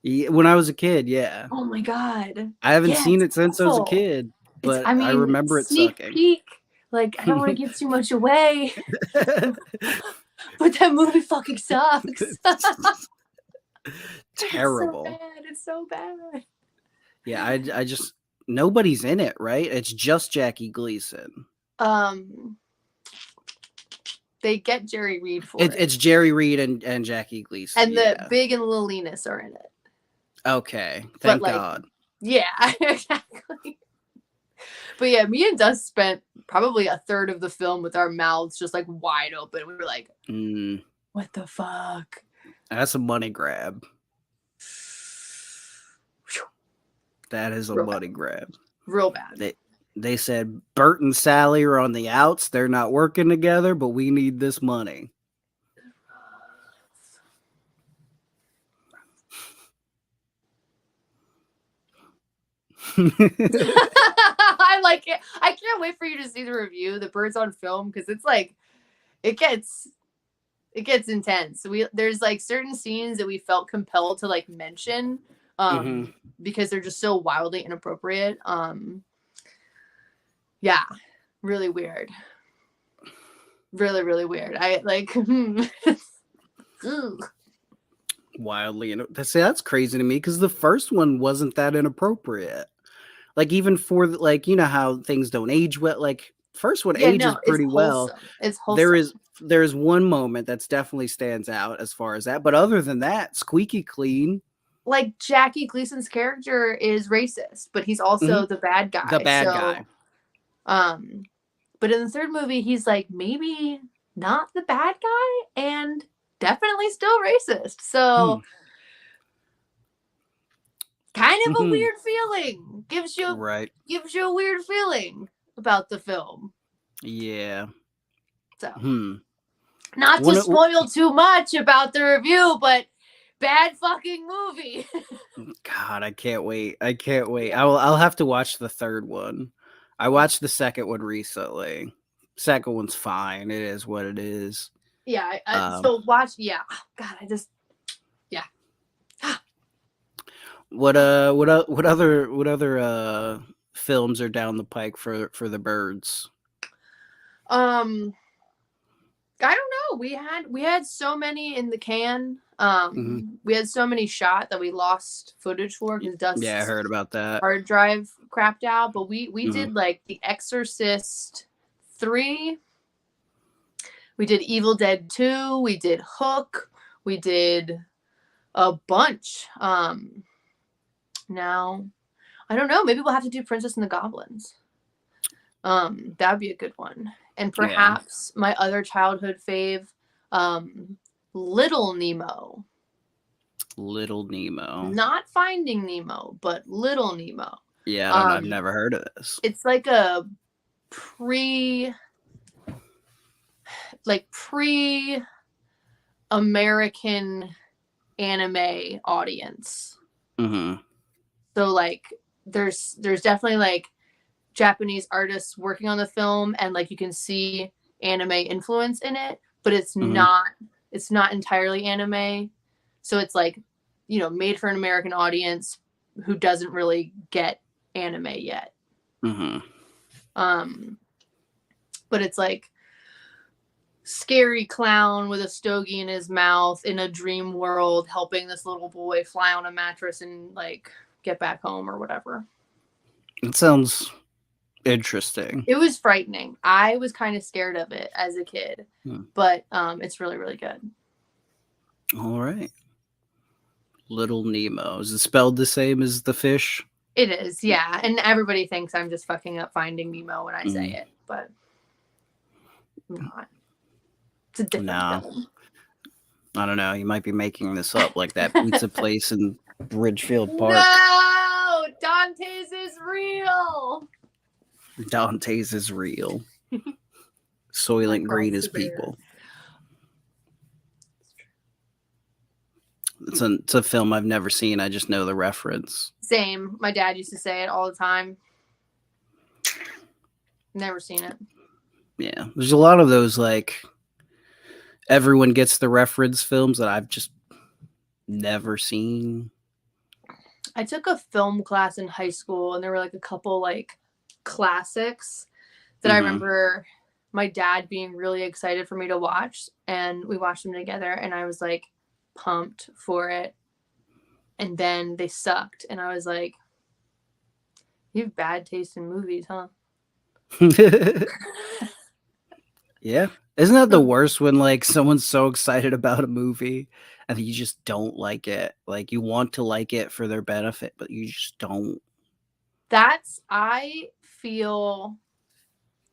Yeah, when I was a kid, yeah. Oh my god. I haven't seen it since I was a kid, but I remember it sucking. Peek. Like, I don't want to give too much away. But that movie fucking sucks. Terrible. It's so bad. Yeah, I just nobody's in it, right? It's just Jackie Gleason. They get Jerry Reed for it. It's Jerry Reed and Jackie Gleason. And the Big and Lil Linus are in it. Okay. Thank God. Yeah, exactly. But yeah, me and Dust spent probably a third of the film with our mouths just like wide open. We were like, what the fuck? That's a money grab. That is a money grab. Real bad. They said Bert and Sally are on the outs. They're not working together, but we need this money. I like it. I can't wait for you to see the review, the Birds on Film, because it's like it gets intense. There's like certain scenes that we felt compelled to like mention because they're just so wildly inappropriate. Yeah, really weird. Really, really weird. I like wildly that's crazy to me because the first one wasn't that inappropriate. Like even for like, you know how things don't age well. Like first one ages pretty well. It's wholesome. There is one moment that's definitely stands out as far as that, but other than that, squeaky clean. Like Jackie Gleason's character is racist, but he's also the bad guy. The bad guy. But in the third movie, he's like maybe not the bad guy and definitely still racist. So kind of a weird feeling. Gives you a weird feeling about the film. Yeah. So not to spoil too much about the review, but bad fucking movie. God, I can't wait. I'll have to watch the third one. I watched the second one recently. Second one's fine. It is what it is. Yeah. So watch. Yeah. God, What other films are down the pike for the Birds? I don't know. We had so many in the can. We had so many shot that we lost footage for because Dust's I heard about that. hard drive crapped out. But we did like The Exorcist 3. We did Evil Dead 2. We did Hook. We did a bunch. Now, I don't know. Maybe we'll have to do Princess and the Goblins. That'd be a good one. And perhaps my other childhood fave, Little Nemo. Little Nemo. Not Finding Nemo, but Little Nemo. Yeah, I've never heard of this. It's like a pre-American anime audience. So like there's definitely like Japanese artists working on the film, and like you can see anime influence in it, but it's not entirely anime. So it's like, you know, made for an American audience who doesn't really get anime yet. But it's like scary clown with a stogie in his mouth in a dream world helping this little boy fly on a mattress and like get back home or whatever. It sounds interesting. It was frightening. I was kind of scared of it as a kid, but it's really, really good. All right. Little Nemo. Is it spelled the same as the fish? It is, yeah. And everybody thinks I'm just fucking up Finding Nemo when I say it, but I'm not. It's a different No. film. I don't know. You might be making this up, like that pizza place in Ridgefield Park. No, Dante's is real. Dante's is real. Soylent Green is people. It's a film I've never seen. I just know the reference. Same. My dad used to say it all the time. Never seen it. Yeah. There's a lot of those, like, everyone gets the reference films that I've just never seen. I took a film class in high school, and there were like a couple like classics that I remember my dad being really excited for me to watch, and we watched them together, and I was like pumped for it. And then they sucked, and I was like, you have bad taste in movies, huh? Yeah. Isn't that the worst when like someone's so excited about a movie and you just don't like it? Like you want to like it for their benefit, but you just don't. I feel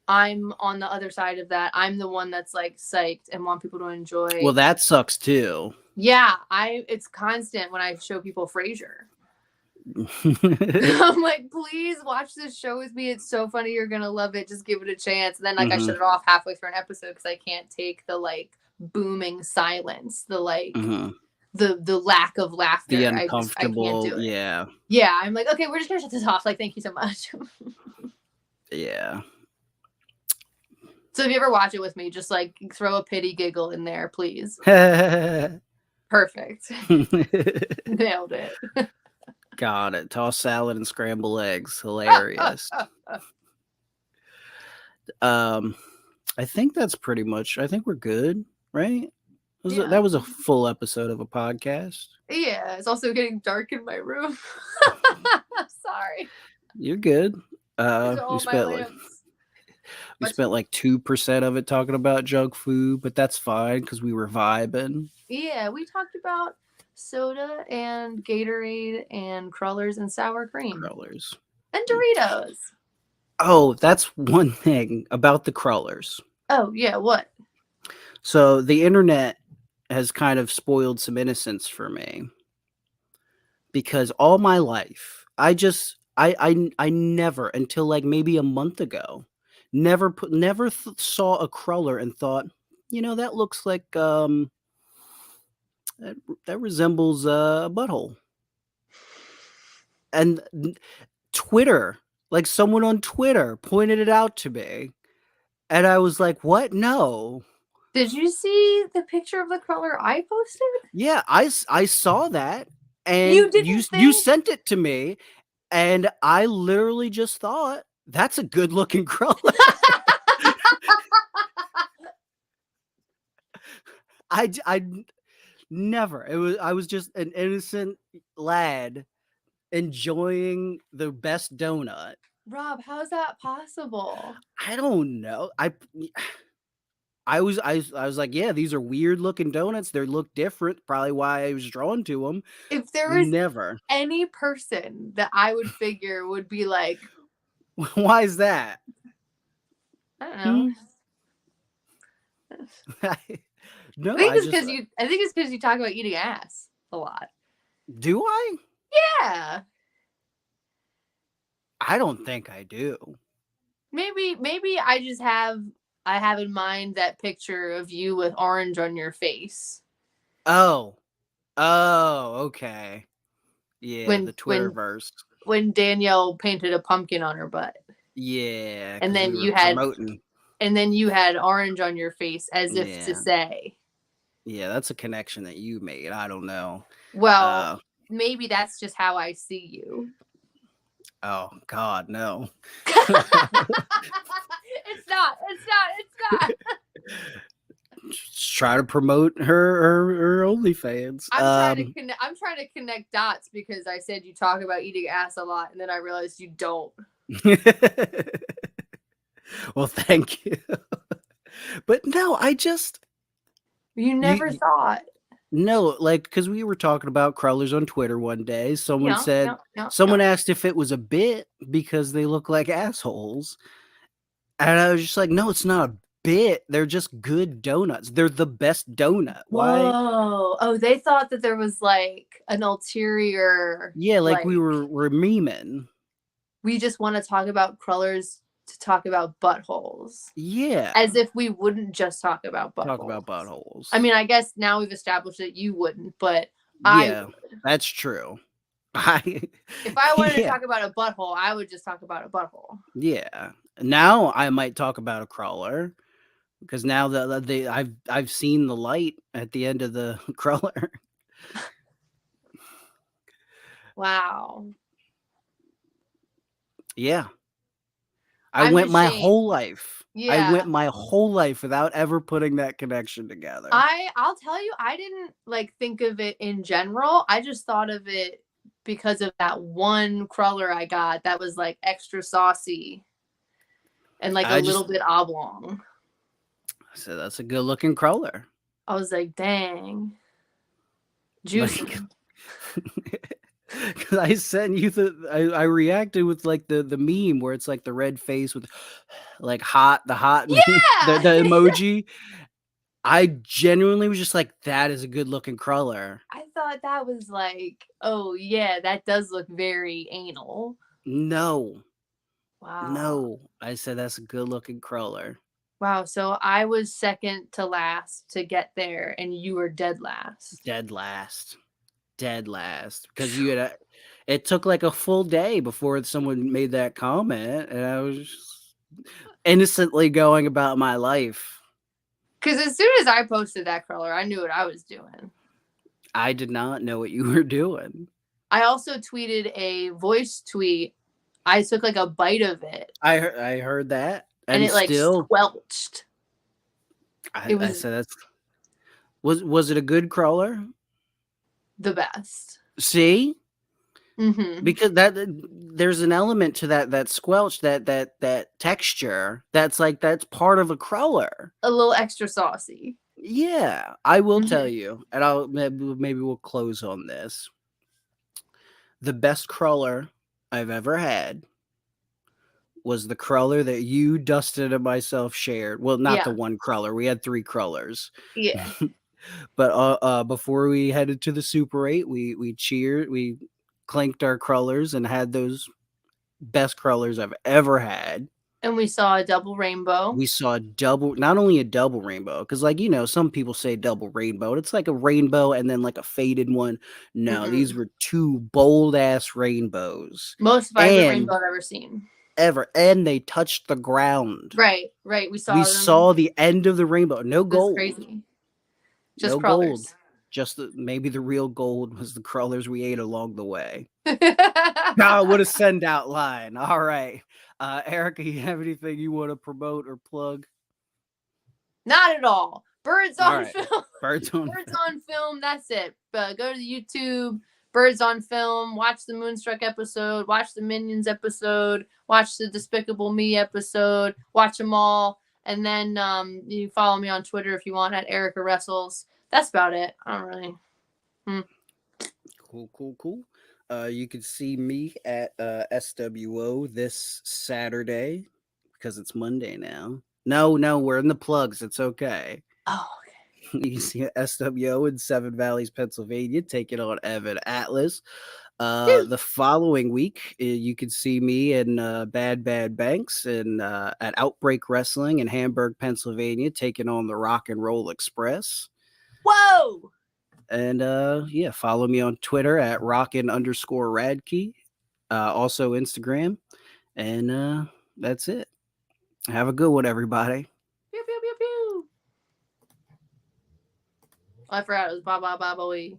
I'm on the other side of that. I'm the one that's like psyched and want people to enjoy. Well, that sucks too. Yeah, it's constant when I show people Frasier. I'm like, please watch this show with me. It's so funny. You're gonna love it. Just give it a chance. And then like I shut it off halfway through an episode because I can't take the like booming silence, the like the lack of laughter. The uncomfortable. I can't do it. Yeah. Yeah. I'm like, okay, we're just gonna shut this off. Like, thank you so much. Yeah. So if you ever watch it with me, just like throw a pity giggle in there, please. Perfect. Nailed it. Got it. Toss salad and scramble eggs. Hilarious. I think that's pretty much. I think we're good, right? That was a full episode of a podcast. Yeah, it's also getting dark in my room. Sorry. You're good. We spent like 2% of it talking about junk food, but that's fine because we were vibing. Yeah, we talked about soda and Gatorade and crullers and sour cream. Crullers. And Doritos. Oh, that's one thing about the crullers. Oh, yeah, what? So the internet has kind of spoiled some innocence for me. Because all my life, I never, until like maybe a month ago, never saw a cruller and thought, that looks like that resembles a butthole. And Twitter, like someone on Twitter pointed it out to me. And I was like, what? No. Did you see the picture of the cruller I posted? Yeah, I saw that. And you sent it to me. And I literally just thought, that's a good looking cruller. I never. I was just an innocent lad enjoying the best donut. Rob, how's that possible? I don't know. I was like, yeah, these are weird looking donuts. They look different. Probably why I was drawn to them. If there was any person that I would figure would be like, why is that? I don't know. No, I think it's because you talk about eating ass a lot. Do I? Yeah. I don't think I do. Maybe I just have in mind that picture of you with orange on your face. Oh, okay. Yeah, the Twitterverse. When Danielle painted a pumpkin on her butt. Yeah. And then you had orange on your face as if to say. Yeah, that's a connection that you made. I don't know. Well, maybe that's just how I see you. Oh, God, no. It's not. Just try to promote her OnlyFans. I'm trying to connect dots because I said you talk about eating ass a lot, and then I realized you don't. Well, thank you. But no, You never thought. No, like, because we were talking about crullers on Twitter one day. Someone someone asked if it was a bit because they look like assholes. And I was just like, no, it's not a bit. They're just good donuts. They're the best donut. Why? Whoa. Oh, they thought that there was like an ulterior. Yeah, like we're memeing. We just want to talk about crullers to talk about buttholes. Yeah. As if we wouldn't just talk about buttholes. Talk about buttholes. I mean, I guess now we've established that you wouldn't, but yeah, I would. That's true. If I wanted to talk about a butthole, I would just talk about a butthole. Yeah. Now I might talk about a cruller because now that I've seen the light at the end of the cruller. Wow. Yeah. I went my whole life. Yeah. I went my whole life without ever putting that connection together. I'll tell you, I didn't like think of it in general. I just thought of it because of that one cruller I got that was like extra saucy and like a little bit oblong. So that's a good looking cruller. I was like, dang. Juicy. Because I sent you I reacted with like the meme where it's like the red face with like the hot yeah! the emoji. I genuinely was just like, that is a good looking cruller. I thought that was like, oh yeah, that does look very anal. No. Wow. No. I said that's a good looking cruller. Wow. So I was second to last to get there and you were dead last. Dead last. Because it took like a full day before someone made that comment, and I was just innocently going about my life. Because as soon as I posted that cruller, I knew what I was doing. I did not know what you were doing. I also tweeted a voice tweet. I took like a bite of it. I heard that, and it like squelched. I said that's was it a good cruller? The best. See, because there's an element to that squelch, that texture that's part of a cruller. A little extra saucy. Yeah, I will tell you, and I'll maybe we'll close on this. The best cruller I've ever had was the cruller that you, Dustin, and myself shared. Well, not the one cruller. We had 3 crullers. Yeah. But before we headed to the Super 8, we cheered, we clinked our crullers and had those best crullers I've ever had. And we saw a double rainbow. We saw not only a double rainbow, because some people say double rainbow. It's like a rainbow and then like a faded one. No, these were 2 bold ass rainbows. Most vibrant rainbow I've ever seen. And they touched the ground. Right. We saw the end of the rainbow. No gold. That's crazy. Just no crullers. Gold. Just maybe the real gold was the crullers we ate along the way. God, what a send out line. All right. Erica, you have anything you want to promote or plug? Not at all. Birds on Film. Birds on Film. That's it. Go to the YouTube, Birds on Film. Watch the Moonstruck episode. Watch the Minions episode. Watch the Despicable Me episode. Watch them all. And then you follow me on Twitter if you want at Erica Wrestles. That's about it. I don't really. Cool. You can see me at SWO this Saturday because it's Monday now. No, we're in the plugs. It's okay. Oh, okay. You can see SWO in Seven Valleys, Pennsylvania, taking on Evan Atlas. The following week, you can see me in Bad Banks and at Outbreak Wrestling in Hamburg, Pennsylvania, taking on the Rock and Roll Express. Whoa! And follow me on Twitter at rockin_Radke, also Instagram. And that's it. Have a good one, everybody. Pew, pew, pew, pew. I forgot it was ba ba ba boy.